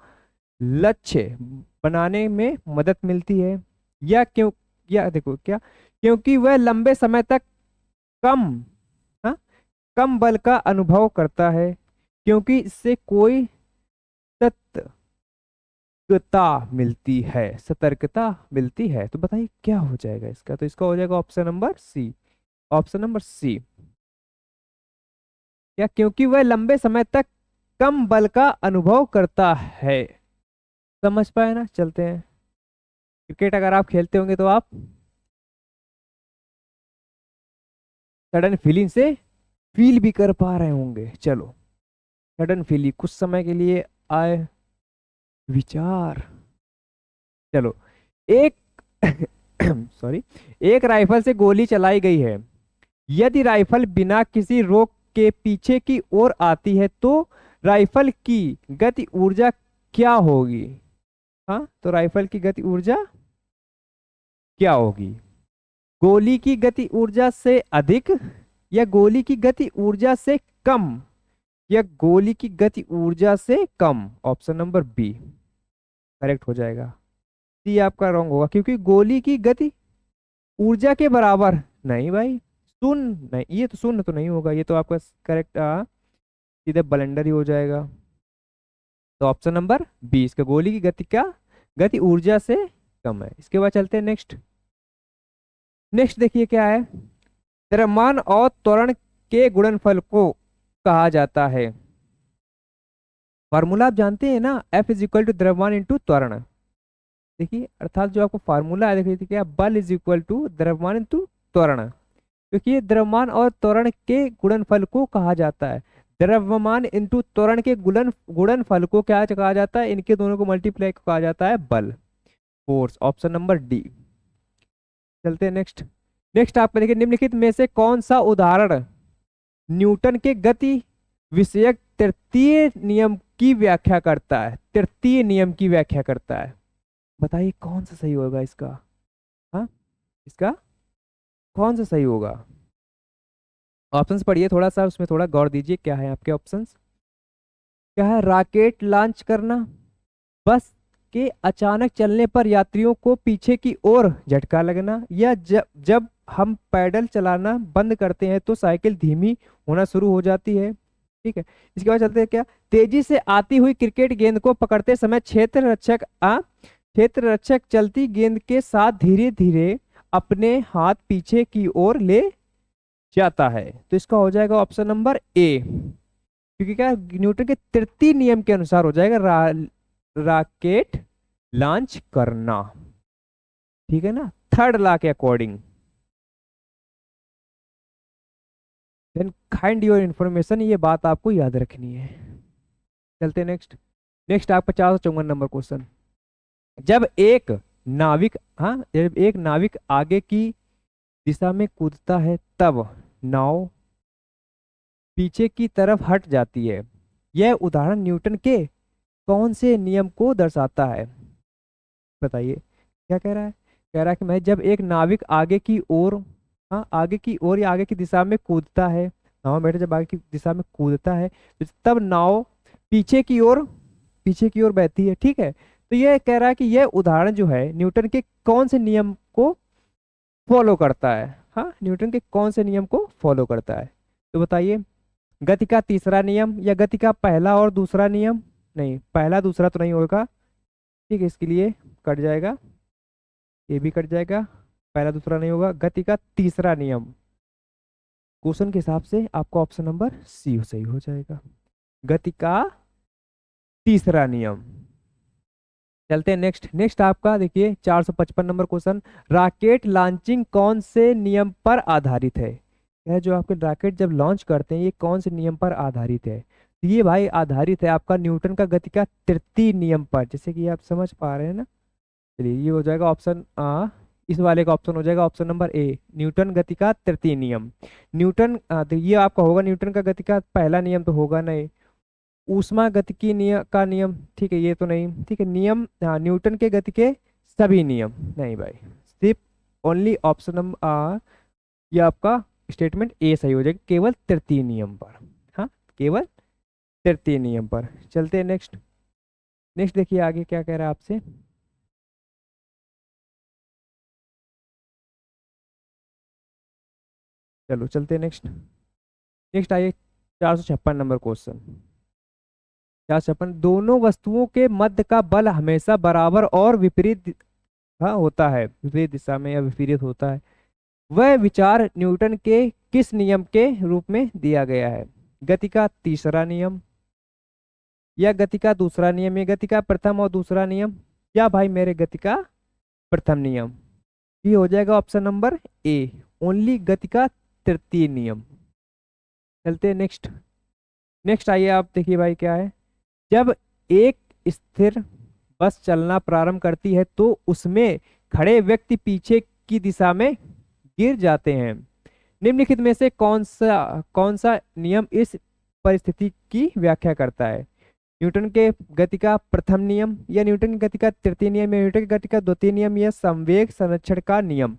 लक्ष्य बनाने में मदद मिलती है, या क्यों, या देखो क्या, क्योंकि वह लंबे समय तक कम, हाँ, कम बल का अनुभव करता है, क्योंकि इससे कोई सतर्कता मिलती है, सतर्कता मिलती है। तो बताइए क्या हो जाएगा इसका, तो इसका हो जाएगा option number C. Option number C, या क्योंकि वह लंबे समय तक कम बल का अनुभव करता है। समझ पाए ना। चलते हैं, क्रिकेट अगर आप खेलते होंगे तो आप सडन फीलिंग से फील भी कर पा रहे होंगे। चलो सडन फीलिंग कुछ समय के लिए आए विचार। चलो एक सॉरी, एक राइफल से गोली चलाई गई है। यदि राइफल बिना किसी रोक के पीछे की ओर आती है तो राइफल की गति ऊर्जा क्या होगी। हाँ, तो राइफल की गति ऊर्जा क्या होगी, गोली की गति ऊर्जा से अधिक, या गोली की गति ऊर्जा से कम, या गोली की गति ऊर्जा से कम। ऑप्शन नंबर बी करेक्ट हो जाएगा। सी आपका रॉन्ग होगा, क्योंकि गोली की गति ऊर्जा के बराबर नहीं भाई, शून्य नहीं, ये तो शून्य तो नहीं होगा, ये तो आपका करेक्ट सीधे ब्लेंडर ही हो जाएगा। तो ऑप्शन नंबर 20 का गोली की गति का गति ऊर्जा से कम है। इसके बाद चलते हैं नेक्स्ट। नेक्स्ट देखिए क्या है, द्रव्यमान और त्वरण के गुणनफल को कहा जाता है। फार्मूला आप जानते हैं ना, F इज इक्वल टू द्रव्यमान इंटू त्वरण। देखिए अर्थात जो आपको फार्मूला है, देखिए क्या, बल इज इक्वल टू द्रव्यमान इंटू त्वरण, क्योंकि ये द्रव्यमान और त्वरण के गुणनफल को कहा जाता है। द्रव्यमान इंटू त्वरण के गुणनफल को क्या कहा जाता है, इनके दोनों को मल्टीप्लाई को कहा जाता है बल, फोर्स। Option number D. चलते हैं नेक्स्ट। नेक्स्ट आप देखिए, निम्नलिखित में से कौन सा उदाहरण न्यूटन के गति विषयक तृतीय नियम की व्याख्या करता है, तृतीय नियम की व्याख्या करता है। बताइए कौन सा सही होगा इसका, हाँ, इसका कौन सा सही होगा। ऑप्शंस पढ़िए थोड़ा सा, उसमें थोड़ा गौर दीजिए क्या है आपके ऑप्शंस। क्या है, रॉकेट लॉन्च करना, बस के अचानक चलने पर यात्रियों को पीछे की ओर झटका लगना, या जब जब हम पैडल चलाना बंद करते हैं तो साइकिल धीमी होना शुरू हो जाती है। ठीक है, इसके बाद चलते हैं क्या, तेजी से आती हुई क्रिकेट गेंद को पकड़ते समय क्षेत्र रक्षक चलती गेंद के साथ धीरे धीरे अपने हाथ पीछे की ओर ले जाता है। तो इसका हो जाएगा ऑप्शन नंबर ए, क्योंकि क्या, न्यूटन के तृतीय नियम के अनुसार हो जाएगा रॉकेट लॉन्च करना। ठीक है ना, थर्ड लॉ के according. Then kind your information, ये बात आपको याद रखनी है। चलते नेक्स्ट। नेक्स्ट आपका 454 नंबर क्वेश्चन। जब एक नाविक, हाँ, जब एक नाविक आगे की दिशा में कूदता है तब नाव पीछे की तरफ हट जाती है। यह उदाहरण न्यूटन के कौन से नियम को दर्शाता है? बताइए क्या कह रहा है। कह रहा है कि मैं जब एक नाविक आगे की ओर, हाँ, आगे की ओर या आगे की दिशा में कूदता है, नाव में बैठे जब आगे की दिशा में कूदता है तो तब नाव पीछे की ओर, पीछे की ओर बहती है। ठीक है, तो ये कह रहा है कि यह उदाहरण जो है न्यूटन के कौन से नियम को फॉलो करता है? हाँ, न्यूटन के कौन से नियम को फॉलो करता है? तो बताइए, गति का तीसरा नियम या गति का पहला और दूसरा नियम? नहीं, पहला दूसरा तो नहीं होगा। ठीक है, इसके लिए कट जाएगा, ये भी कट जाएगा। पहला दूसरा नहीं होगा, गति का तीसरा नियम। क्वेश्चन के हिसाब से आपका ऑप्शन नंबर सी सही हो जाएगा, गति का तीसरा नियम। चलते हैं नेक्स्ट। नेक्स्ट आपका देखिए 455 नंबर क्वेश्चन। रॉकेट लॉन्चिंग कौन से नियम पर आधारित है? यह जो आपके रॉकेट जब लॉन्च करते हैं ये कौन से नियम पर आधारित है? तो ये भाई आधारित है आपका न्यूटन का गति का तृतीय नियम पर, जैसे कि आप समझ पा रहे हैं ना। चलिए ये हो जाएगा ऑप्शन इस वाले का ऑप्शन हो जाएगा ऑप्शन नंबर ए, न्यूटन गति का तृतीय नियम। न्यूटन तो ये आपका होगा न्यूटन का गति का पहला नियम तो होगा नहीं। ऊष्मा गतिकी नियम का नियम, ठीक है, ये तो नहीं। ठीक है, नियम, हाँ, न्यूटन के गति के सभी नियम नहीं भाई, सिर्फ ओनली ऑप्शन नंबर ये आपका स्टेटमेंट ए सही हो जाएगा, केवल तृतीय नियम पर। हाँ, केवल तृतीय नियम पर। चलते हैं नेक्स्ट। नेक्स्ट देखिए आगे क्या कह रहा है आपसे। चलो चलते हैं नेक्स्ट। नेक्स्ट आइए 456 नंबर क्वेश्चन। 456, दोनों वस्तुओं के मध्य का बल हमेशा बराबर और विपरीत, हाँ, होता है, विपरीत दिशा में या विपरीत होता है। वह विचार न्यूटन के किस नियम के रूप में दिया गया है? गति का तीसरा नियम या गति का दूसरा नियम या गति का प्रथम और दूसरा नियम या भाई मेरे गति का प्रथम नियम? ये हो जाएगा ऑप्शन नंबर ए, ओनली गति का तृतीय नियम। चलते हैं नेक्स्ट। नेक्स्ट आइए आप देखिए भाई क्या है। जब एक स्थिर बस चलना प्रारंभ करती है तो उसमें खड़े व्यक्ति पीछे की दिशा में गिर जाते हैं। निम्नलिखित में से कौन सा नियम इस परिस्थिति की व्याख्या करता है? न्यूटन के गति का प्रथम नियम या न्यूटन की गति का तृतीय नियम या न्यूटन की गति का द्वितीय नियम या संवेग संरक्षण का नियम?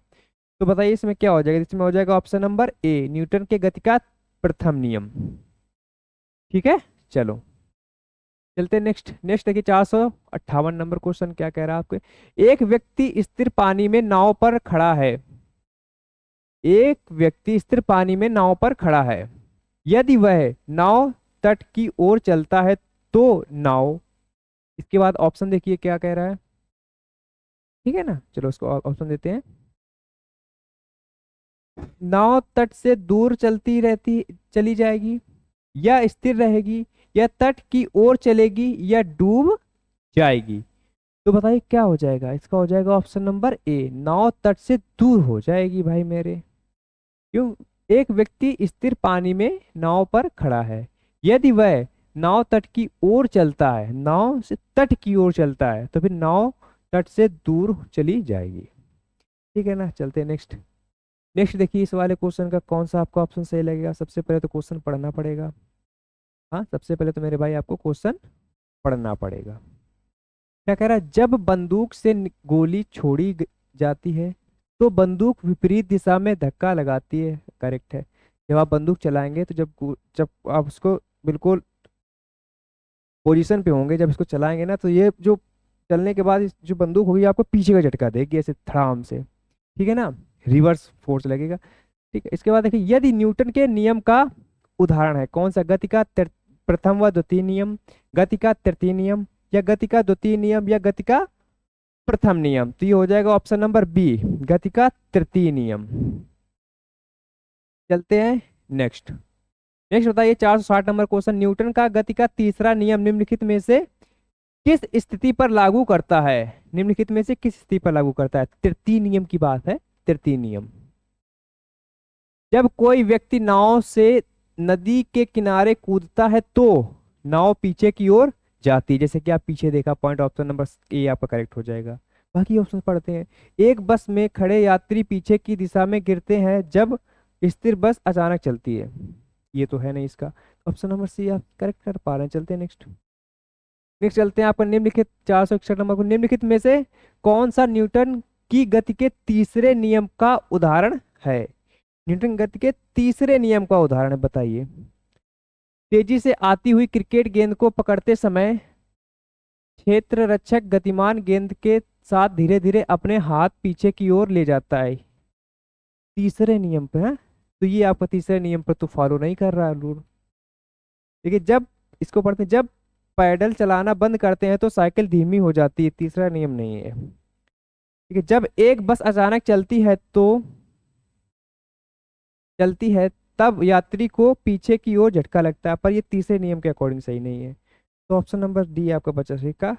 तो बताइए इसमें क्या हो जाएगा। इसमें हो जाएगा ऑप्शन नंबर ए, न्यूटन के गति का प्रथम नियम। ठीक है, चलो चलते नेक्स्ट। नेक्स्ट देखिए 458 नंबर क्वेश्चन क्या कह रहा है आपके। एक व्यक्ति स्थिर पानी में नाव पर खड़ा है, एक व्यक्ति स्थिर पानी में नाव पर खड़ा है। यदि वह नाव तट की ओर चलता है तो नाव, इसके बाद ऑप्शन देखिए क्या कह रहा है। ठीक है ना, चलो उसको ऑप्शन देते हैं। नाव तट से दूर चली जाएगी या स्थिर रहेगी या तट की ओर चलेगी या डूब जाएगी? तो बताइए क्या हो जाएगा। इसका हो जाएगा ऑप्शन नंबर ए, नाव तट से दूर हो जाएगी भाई मेरे। क्यों? एक व्यक्ति स्थिर पानी में नाव पर खड़ा है, यदि वह नाव तट की ओर चलता है, नाव से तट की ओर चलता है तो फिर नाव तट से दूर चली जाएगी। ठीक है ना, चलते हैं नेक्स्ट। नेक्स्ट देखिए इस वाले क्वेश्चन का कौन सा आपका ऑप्शन सही लगेगा। सबसे पहले तो क्वेश्चन पढ़ना पड़ेगा। हाँ, सबसे पहले तो मेरे भाई आपको क्वेश्चन पढ़ना पड़ेगा। क्या कह रहा है, जब बंदूक से गोली छोड़ी जाती है तो बंदूक विपरीत दिशा में धक्का लगाती है। करेक्ट है। जब आप बंदूक चलाएंगे तो जब आप उसको बिल्कुल पोजीशन पे होंगे, जब इसको चलाएंगे ना तो ये जो चलने के बाद जो बंदूक होगी आपको पीछे का झटका देगी ऐसे धड़ाम से। ठीक है ना, रिवर्स फोर्स लगेगा। ठीक है, इसके बाद देखिए यदि न्यूटन के नियम का उदाहरण है कौन सा? गति का प्रथम व द्वितीय नियम, गति का तृतीय नियम या गति का द्वितीय नियम या गति का प्रथम नियम? तो ये हो जाएगा ऑप्शन नंबर बी, गति का तृतीय नियम। चलते हैं नेक्स्ट। नेक्स्ट बताइए 460 नंबर क्वेश्चन। न्यूटन का गति का तीसरा नियम निम्नलिखित में से किस स्थिति पर लागू करता है? निम्नलिखित में से किस स्थिति पर लागू करता है? तृतीय नियम की बात है, तृतीय नियम। जब कोई व्यक्ति नाव से नदी के किनारे कूदता है तो नाव पीछे की ओर जाती है। जैसे कि आप पीछे देखा पॉइंट, ऑप्शन नंबर ए आपका करेक्ट हो जाएगा। बाकी ऑप्शन पढ़ते हैं। एक बस में खड़े यात्री पीछे की दिशा में गिरते हैं जब स्थिर बस अचानक चलती है। ये तो है नहीं इसका, ऑप्शन नंबर सी आप करेक्ट कर पा रहे हैं। चलते हैं नेक्स्ट। नेक्स्ट चलते हैं आपका निम्नलिखित 461 नंबर को, निम्नलिखित में से कौन सा न्यूटन की गति के तीसरे नियम का उदाहरण है? न्यूटन गति के तीसरे नियम का उदाहरण है, बताइए। तेजी से आती हुई क्रिकेट गेंद को पकड़ते समय क्षेत्र रक्षक गतिमान गेंद के साथ धीरे धीरे अपने हाथ पीछे की ओर ले जाता है। तीसरे नियम पे है, तो ये आपका तीसरे नियम पर तो फॉलो नहीं कर रहा है रूल। देखिए जब इसको पढ़ते हैं, जब पैडल चलाना बंद करते हैं तो साइकिल धीमी हो जाती है, तीसरा नियम नहीं है। ठीक है, जब एक बस अचानक चलती है तब यात्री को पीछे की ओर झटका लगता है, पर ये तीसरे नियम के अकॉर्डिंग सही नहीं है। तो ऑप्शन नंबर डी आपका बचा सही का,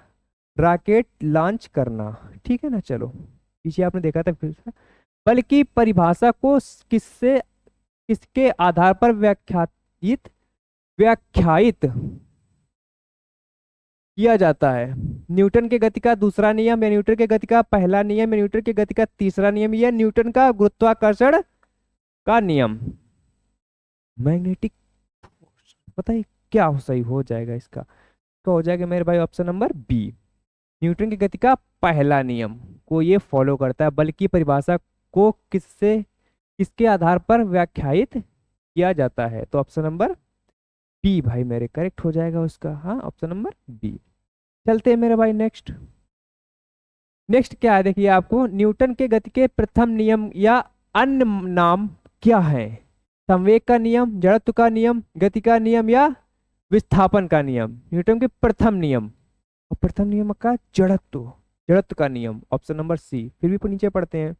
रॉकेट लॉन्च करना। ठीक है ना, चलो पीछे आपने देखा था फिर से। बल्कि परिभाषा को किसके आधार पर व्याख्यायित व्याख्यायित किया जाता है? न्यूटन के गति का दूसरा नियम, या न्यूटन के गति का पहला नियम, या न्यूटन के गति का तीसरा नियम, या न्यूटन का गुरुत्वाकर्षण का नियम? Magnetic force. बताइए क्या हो सही हो जाएगा इसका? तो हो जाएगा मेरे भाई ऑप्शन नंबर बी, न्यूटन की गति का पहला नियम को ये फॉलो करता है, बल्कि परिभाषा को किसके आधार पर व्याख्यायित किया जाता है। तो ऑप्शन नंबर बी भाई मेरे करेक्ट हो जाएगा उसका, हाँ ऑप्शन नंबर बी। चलते हैं मेरे भाई नेक्स्ट। नेक्स्ट क्या है देखिए, आपको न्यूटन के गति के प्रथम नियम या अन्य नाम क्या है? संवेग का नियम, जड़त्व का नियम, गति का नियम, या विस्थापन का नियम? न्यूटन के प्रथम नियम, और प्रथम नियम का जड़त्व, जड़त्व का नियम, ऑप्शन नंबर सी। फिर भी नीचे पढ़ते हैं।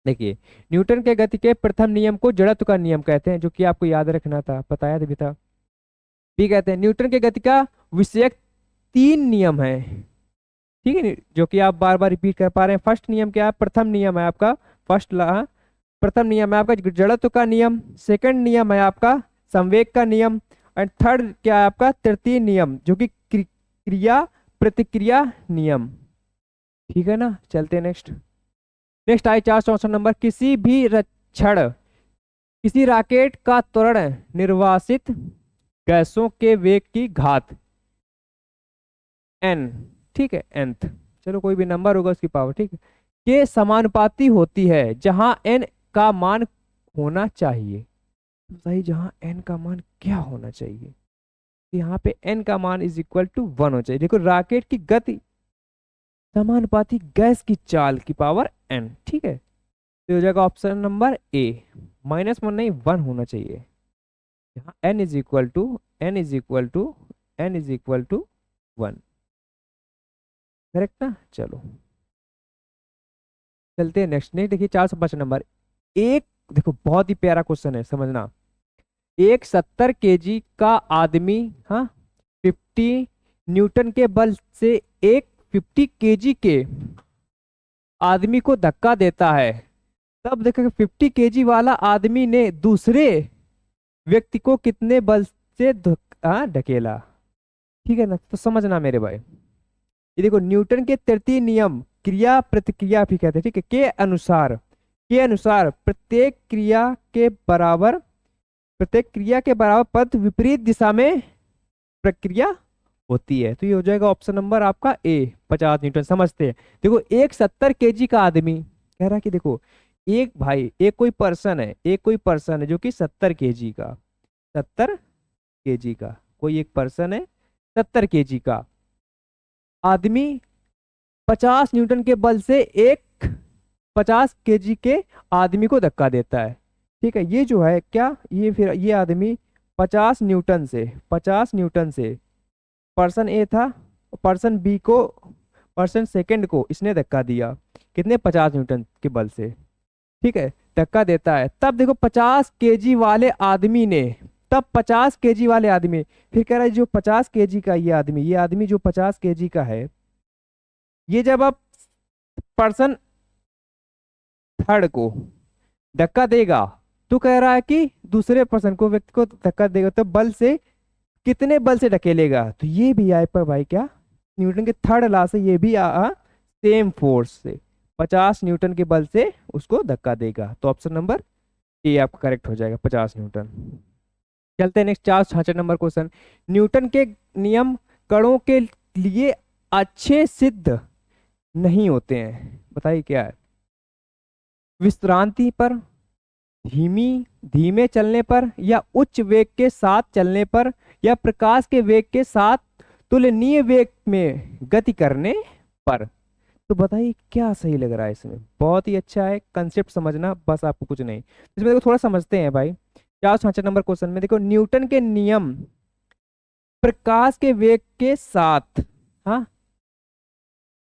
देखिए न्यूटन के गति के प्रथम नियम को जड़त्व का नियम कहते हैं, जो कि आपको याद रखना था, बताया भी था। भी कहते हैं न्यूटन के गति का विषयक 3 नियम है। ठीक है, जो कि आप बार बार रिपीट कर पा रहे हैं। फर्स्ट नियम क्या है? प्रथम नियम है आपका, प्रथम नियम है आपका जड़त्व का नियम, सेकंड नियम है आपका संवेग का नियम, एंड थर्ड क्या है आपका तृतीय नियम, जो कि क्रिया प्रतिक्रिया नियम। ठीक है ना, चलते हैं नेक्स्ट। नेक्स्ट आए 464 नंबर, किसी रॉकेट का त्वरण निर्वासित गैसों के वेग की घात n, ठीक है nth, चलो कोई भी नंबर होगा उसकी पावर, ठीक है, के समानुपाती होती है, जहां n का मान होना चाहिए। सही, जहां n का मान क्या होना चाहिए? यहाँ पे n का मान इज इक्वल टू 1 होना चाहिए। देखो रॉकेट की गति समानुपाती गैस की चाल की पावर n, ठीक है, तो हो जाएगा ऑप्शन नंबर ए, -1 नहीं 1 होना चाहिए। यहाँ n is equal to 1, correct ना। चलो चलते हैं नेक्स्ट। नहीं देखिए 405 नंबर, एक देखो बहुत ही प्यारा क्वेश्चन है, समझना। एक 70 केजी का आदमी, हाँ 50 न्यूटन के बल से एक 50 केजी के आदमी को धक्का देता है। तब देखो 50 केजी वाला आदमी ने दूसरे व्यक्ति को कितने बल से ढकेला? ठीक है ना, तो समझना मेरे भाई। ये देखो न्यूटन के तृतीय नियम क्रिया प्रतिक्रिया भी कहते हैं, ठीक है, के अनुसार प्रत्येक क्रिया के बराबर पद विपरीत दिशा में प्रक्रिया होती है। तो ये हो जाएगा ऑप्शन नंबर आपका ए, 50 न्यूटन। समझते हैं, देखो एक 70 केजी का आदमी कह रहा है कि देखो एक कोई पर्सन है जो कि 70 केजी का, 70 केजी का कोई एक पर्सन है, 70 केजी का आदमी 50 न्यूटन के बल से एक 50 केजी के आदमी को धक्का देता है। ठीक है, ये जो है क्या, फिर ये आदमी 50 न्यूटन से पर्सन ए था, पर्सन सेकंड को इसने धक्का दिया, कितने 50 न्यूटन के बल से, ठीक है, धक्का देता है। तब देखो 50 केजी वाले आदमी ने, फिर कह रहा है जो 50 केजी का ये आदमी जो 50 केजी का है, ये जब आप पर्सन थर्ड को धक्का देगा तो कह रहा है कि दूसरे पर्सन को, व्यक्ति को धक्का देगा तो बल से कितने बल से ढकेलेगा, तो ये भी आए पर भाई क्या, न्यूटन के थर्ड लॉ से ये भी आ सेम फोर्स से 50 न्यूटन के बल से उसको धक्का देगा। तो ऑप्शन नंबर ए आपका करेक्ट हो जाएगा, 50 न्यूटन। चलते हैं नेक्स्ट 466 नंबर क्वेश्चन। न्यूटन के नियम कणों के लिए अच्छे सिद्ध नहीं होते हैं, बताइए क्या है। विश्रांति पर, धीमी धीमे चलने पर, या उच्च वेग के साथ चलने पर, या प्रकाश के वेग के साथ तुलनीय वेग में गति करने पर। तो बताइए क्या सही लग रहा है इसमें। बहुत ही अच्छा है, कंसेप्ट समझना बस, आपको कुछ नहीं। इसमें देखो थोड़ा समझते हैं भाई। 466 नंबर क्वेश्चन में देखो, न्यूटन के नियम प्रकाश के वेग के साथ, हाँ,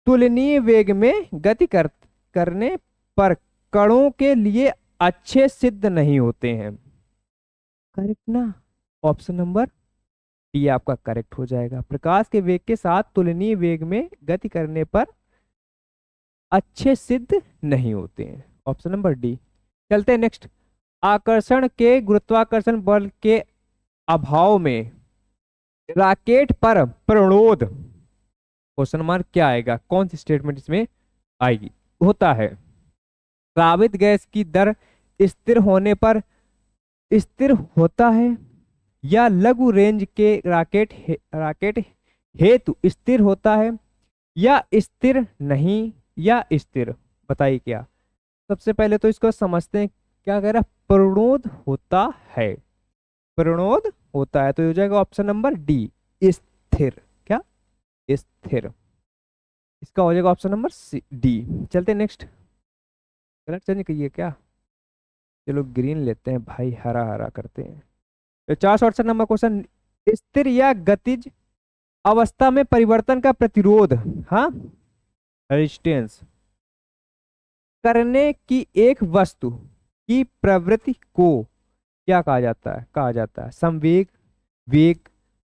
तुलनीय वेग में गति करने पर कणों के लिए अच्छे सिद्ध नहीं होते हैं। करेक्ट ना, ऑप्शन नंबर डी आपका करेक्ट हो जाएगा। प्रकाश के वेग के साथ तुलनीय वेग में गति करने पर अच्छे सिद्ध नहीं होते हैं, ऑप्शन नंबर डी। चलते हैं नेक्स्ट। आकर्षण के गुरुत्वाकर्षण बल के अभाव में रॉकेट पर प्रणोद, क्वेश्चन मार्क क्या आएगा, कौन सी स्टेटमेंट इसमें आएगी, होता है। स्रावित गैस की दर स्थिर होने पर स्थिर होता है, या लघु रेंज के रॉकेट हेतु स्थिर होता है, या स्थिर नहीं, या स्थिर। बताइए क्या। सबसे पहले तो इसको समझते हैं, क्या कह रहा है, प्रणोद होता है, प्रणोद होता है, तो हो जाएगा ऑप्शन नंबर डी, स्थिर। क्या, स्थिर, इसका हो जाएगा ऑप्शन नंबर डी। चलते नेक्स्ट। कलर चेंज करिए क्या, चलो ग्रीन लेते हैं भाई, हरा हरा करते हैं। तो 468 नंबर क्वेश्चन। स्थिर या गतिज अवस्था में परिवर्तन का प्रतिरोध, हाँ, रेजिस्टेंस करने की एक वस्तु की प्रवृत्ति को क्या कहा जाता है, संवेग, वेग,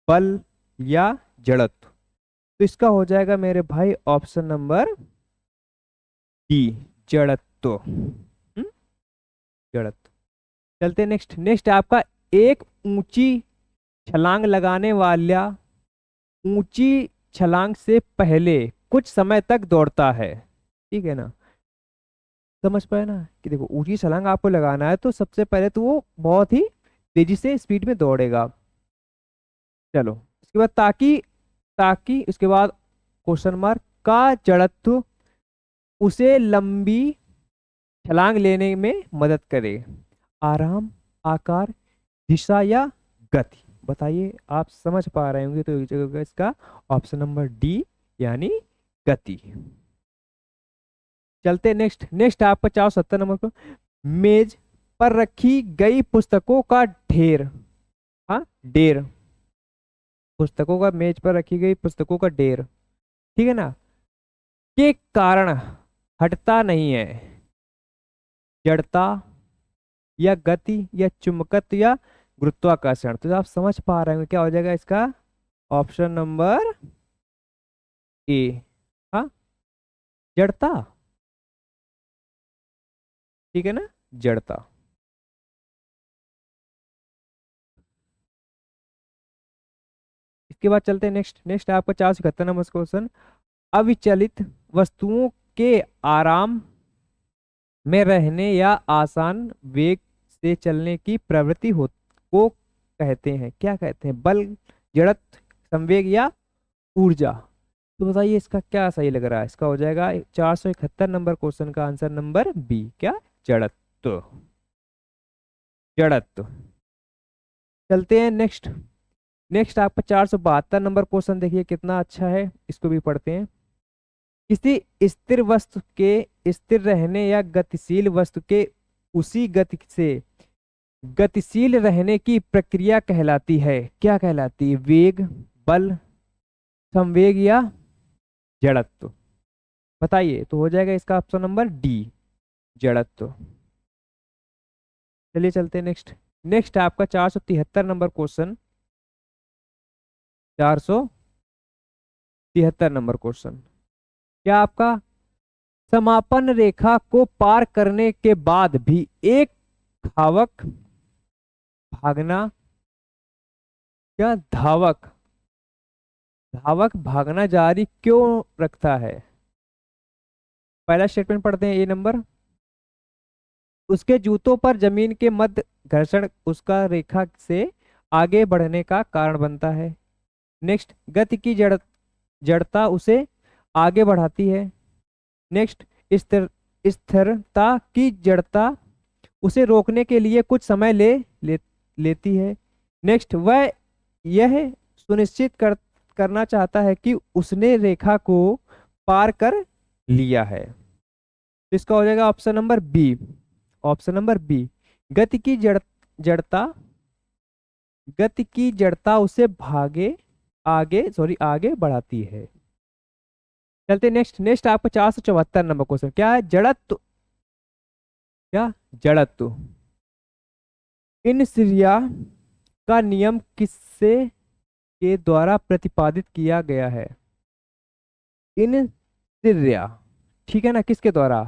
बल, या जड़त्व। तो इसका हो जाएगा मेरे भाई ऑप्शन नंबर डी, जड़त्व। जड़त्व। चलते नेक्स्ट। नेक्स्ट आपका, एक ऊंची छलांग लगाने वाला ऊंची छलांग से पहले कुछ समय तक दौड़ता है, ठीक है ना। समझ पाए ना, कि देखो ऊंची छलांग आपको लगाना है तो सबसे पहले तो वो बहुत ही तेजी से स्पीड में दौड़ेगा। चलो उसके बाद ताकि ताकि उसके बाद क्वेश्चन मार्क का जड़त्व उसे लंबी छलांग लेने में मदद करे। आराम, आकार, दिशा, या गति। बताइए, आप समझ पा रहे होंगे तो एक जगह इसका ऑप्शन नंबर डी, यानी गति। चलते नेक्स्ट। नेक्स्ट आपका 470 नंबर को, मेज पर रखी गई पुस्तकों का ढेर, हाँ ढेर, पुस्तकों का, मेज पर रखी गई पुस्तकों का ढेर, ठीक है ना, के कारण हटता नहीं है। जड़ता, या गति, या चुंबकत्व, या गुरुत्वाकर्षण। तो आप समझ पा रहे हैं क्या हो जाएगा इसका ऑप्शन नंबर ए, हाँ, जड़ता, ठीक है ना, जड़ता। इसके बाद चलते हैं नेक्स्ट। नेक्स्ट है आपका 471 नंबर क्वेश्चन। अविचलित वस्तुओं के आराम में रहने या आसान वेग से चलने की प्रवृत्ति को कहते हैं, क्या कहते हैं, बल, जड़त्व, संवेग, या ऊर्जा। तो बताइए इसका क्या सही लग रहा है। इसका हो जाएगा 471 नंबर क्वेश्चन का आंसर नंबर बी, क्या, जड़त्व, जड़त्व। चलते हैं नेक्स्ट। नेक्स्ट आपका 472 नंबर क्वेश्चन, देखिए कितना अच्छा है, इसको भी पढ़ते हैं। किसी स्थिर वस्तु के स्थिर रहने या गतिशील वस्तु के उसी गति से गतिशील रहने की प्रक्रिया कहलाती है, क्या कहलाती है, वेग, बल, संवेग, या जड़त्व। बताइए, तो हो जाएगा इसका ऑप्शन नंबर डी, जड़त्व। चलिए चलते हैं नेक्स्ट। नेक्स्ट आपका 473 नंबर क्वेश्चन, 473 नंबर क्वेश्चन। क्या आपका समापन रेखा को पार करने के बाद भी एक धावक भागना क्या धावक, धावक भागना जारी क्यों रखता है? पहला स्टेटमेंट पढ़ते हैं, ए नंबर। उसके जूतों पर जमीन के मध्य घर्षण उसका रेखा से आगे बढ़ने का कारण बनता है। नेक्स्ट, गति की जड़ता उसे आगे बढ़ाती है। नेक्स्ट, स्थिर स्थिरता की जड़ता उसे रोकने के लिए कुछ समय लेती है। नेक्स्ट, वह यह सुनिश्चित करना चाहता है कि उसने रेखा को पार कर लिया है। तो इसका हो जाएगा option number B. Option number B, गति की जड़ता, गति की जड़ता उसे आगे बढ़ाती है। चलते नेक्स्ट। नेक्स्ट आपका 474 नंबर क्वेश्चन क्या है? जड़त्व, क्या जड़त्व इन क्रिया का नियम किससे के द्वारा प्रतिपादित किया गया है? इन क्रिया, ठीक है ना, किसके द्वारा?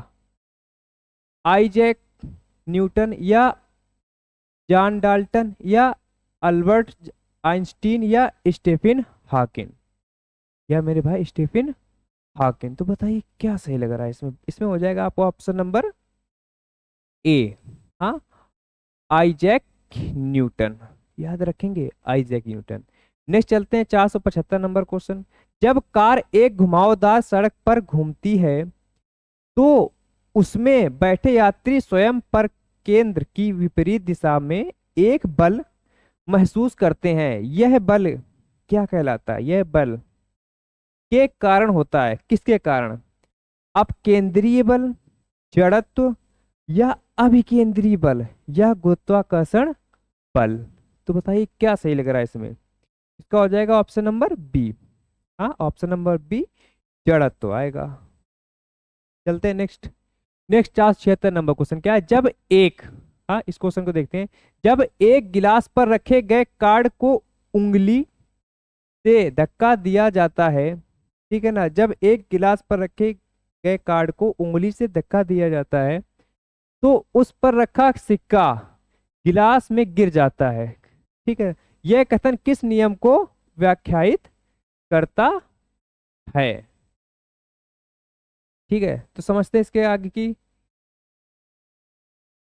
आइजैक न्यूटन या जॉन डाल्टन या अल्बर्ट आइंस्टीन या स्टीफन हॉकिंग? या मेरे भाई स्टीफन हॉकिंग। तो बताइए क्या सही लग रहा है इसमें? इसमें हो जाएगा आपको ऑप्शन नंबर ए, हाँ, आइजैक न्यूटन। याद रखेंगे, आइजैक न्यूटन। नेक्स्ट चलते हैं 475 नंबर क्वेश्चन। जब कार एक घुमावदार सड़क पर घूमती है तो उसमें बैठे यात्री स्वयं पर केंद्र की विपरीत दिशा में एक बल महसूस करते हैं। यह बल क्या कहलाता है? यह बल के कारण होता है, किसके कारण? अपकेंद्रीय बल, जड़त्व, या अभिकेंद्रीय बल, या गुरुत्वाकर्षण बल? तो बताइए क्या सही लग रहा है इसमें? इसका हो जाएगा ऑप्शन नंबर बी। हाँ, ऑप्शन नंबर बी, जड़त्व आएगा। चलते हैं नेक्स्ट। नेक्स्ट 476 नंबर क्वेश्चन क्या है? जब एक, हाँ, इस क्वेश्चन को देखते हैं। जब एक गिलास पर रखे गए कार्ड को उंगली से धक्का दिया जाता है, ठीक है ना, जब एक गिलास पर रखे गए कार्ड को उंगली से धक्का दिया जाता है तो उस पर रखा सिक्का गिलास में गिर जाता है, ठीक है। यह कथन किस नियम को व्याख्यायित करता है? ठीक है, तो समझते हैं इसके आगे की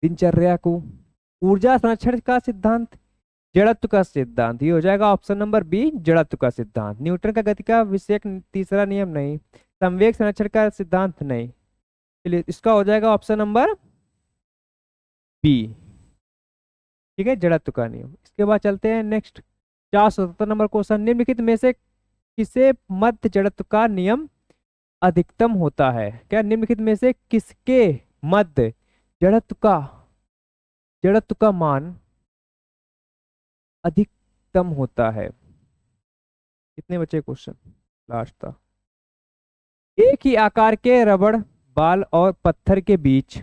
दिनचर्या को। ऊर्जा संरक्षण का सिद्धांत, जड़त्व का सिद्धांत, ये हो जाएगा ऑप्शन नंबर बी, जड़त्व का सिद्धांत। न्यूटन का गति का विषयक तीसरा नियम नहीं। संवेग संरक्षण का सिद्धांत नहीं। चलिए इसका हो जाएगा ऑप्शन नंबर बी, ठीक है, जड़त्व का नियम। इसके बाद चलते हैं नेक्स्ट 477 नंबर क्वेश्चन। निम्नलिखित में से किसे मध्य जड़त्व का नियम अधिकतम होता है? क्या निम्नलिखित में से किसके मध्य जड़त्व का मान अधिकतम होता है? कितने बचे क्वेश्चन? लास्ट था। एक ही आकार के रबड़ बाल और पत्थर के बीच,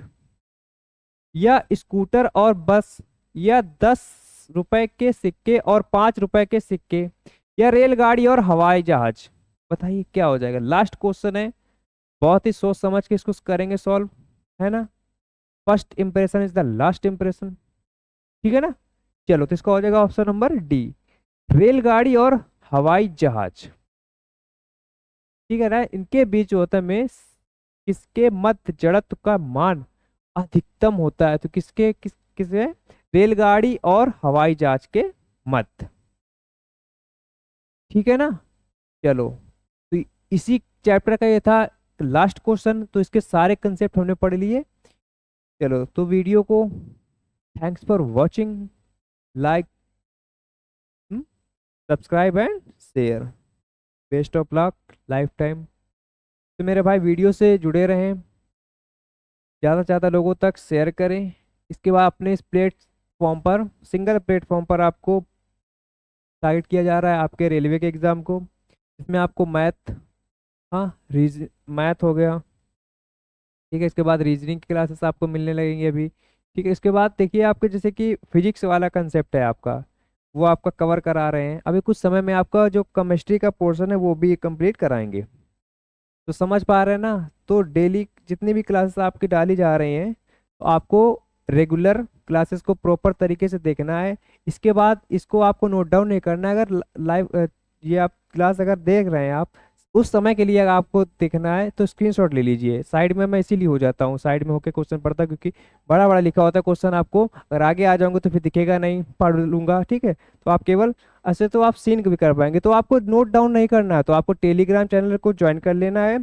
या स्कूटर और बस, या 10 रुपए के सिक्के और 5 रुपए के सिक्के, या रेलगाड़ी और हवाई जहाज? बताइए क्या हो जाएगा? लास्ट क्वेश्चन है, बहुत ही सोच समझ के इसको करेंगे सॉल्व, है ना। First impression is the last impression, ठीक है ना। चलो तो इसका हो जाएगा ऑप्शन नंबर डी, रेलगाड़ी और हवाई जहाज, ठीक है ना। इनके बीच होता है में किसके मध्य जड़त्व का मान अधिकतम होता है? तो किसके? रेलगाड़ी और हवाई जहाज के मध्य, ठीक है ना। चलो तो इसी चैप्टर का ये था लास्ट क्वेश्चन, तो इसके सारे कंसेप्ट हमने पढ़ लिए। चलो तो वीडियो को thanks for watching, like, subscribe and share. Best of luck life time. तो मेरे भाई वीडियो से जुड़े रहें, ज़्यादा से ज़्यादा लोगों तक शेयर करें। इसके बाद अपने इस प्लेटफॉर्म पर, सिंगल प्लेटफॉर्म पर आपको टारगेट किया जा रहा है आपके रेलवे के एग्ज़ाम को। इसमें आपको मैथ, हाँ, मैथ हो गया, ठीक है। इसके बाद रीजनिंग की क्लासेस आपको मिलने लगेंगी अभी, ठीक है। इसके बाद देखिए आपके जैसे कि फिजिक्स वाला कंसेप्ट है आपका, वो आपका कवर करा रहे हैं अभी। कुछ समय में आपका जो केमिस्ट्री का पोर्शन है वो भी कंप्लीट कराएंगे। तो समझ पा रहे हैं ना। तो डेली जितनी भी क्लासेस आपकी डाली जा रही हैं तो आपको रेगुलर क्लासेस को प्रॉपर तरीके से देखना है। इसके बाद इसको आपको नोट डाउन नहीं करना है। अगर लाइव ये आप क्लास अगर देख रहे हैं आप उस समय के लिए अगर आपको देखना है तो स्क्रीनशॉट ले लीजिए। साइड में मैं इसीलिए हो जाता हूँ, साइड में होकर क्वेश्चन पढ़ता क्योंकि बड़ा बड़ा लिखा होता है क्वेश्चन, आपको अगर आगे आ जाऊंगा तो फिर दिखेगा नहीं, पढ़ लूंगा, ठीक है। तो आप केवल ऐसे तो आप सीन भी कर पाएंगे। तो आपको नोट डाउन नहीं करना है तो आपको टेलीग्राम चैनल को ज्वाइन कर लेना है।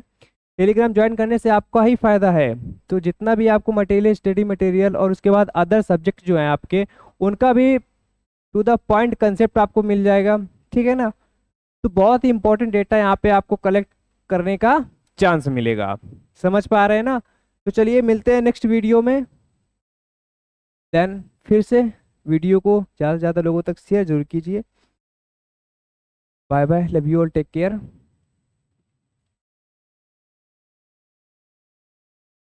टेलीग्राम ज्वाइन करने से आपका ही फायदा है। तो जितना भी आपको मटेरियल, स्टडी मटेरियल और उसके बाद अदर सब्जेक्ट जो हैं आपके, उनका भी टू द पॉइंट कंसेप्ट आपको मिल जाएगा, ठीक है ना। तो बहुत ही इंपॉर्टेंट डेटा यहाँ पे आपको कलेक्ट करने का चांस मिलेगा। समझ पा रहे हैं ना। तो चलिए मिलते हैं नेक्स्ट वीडियो में। देन फिर से वीडियो को ज़्यादा से ज़्यादा लोगों तक शेयर जरूर कीजिए। Bye bye, love you all, take care.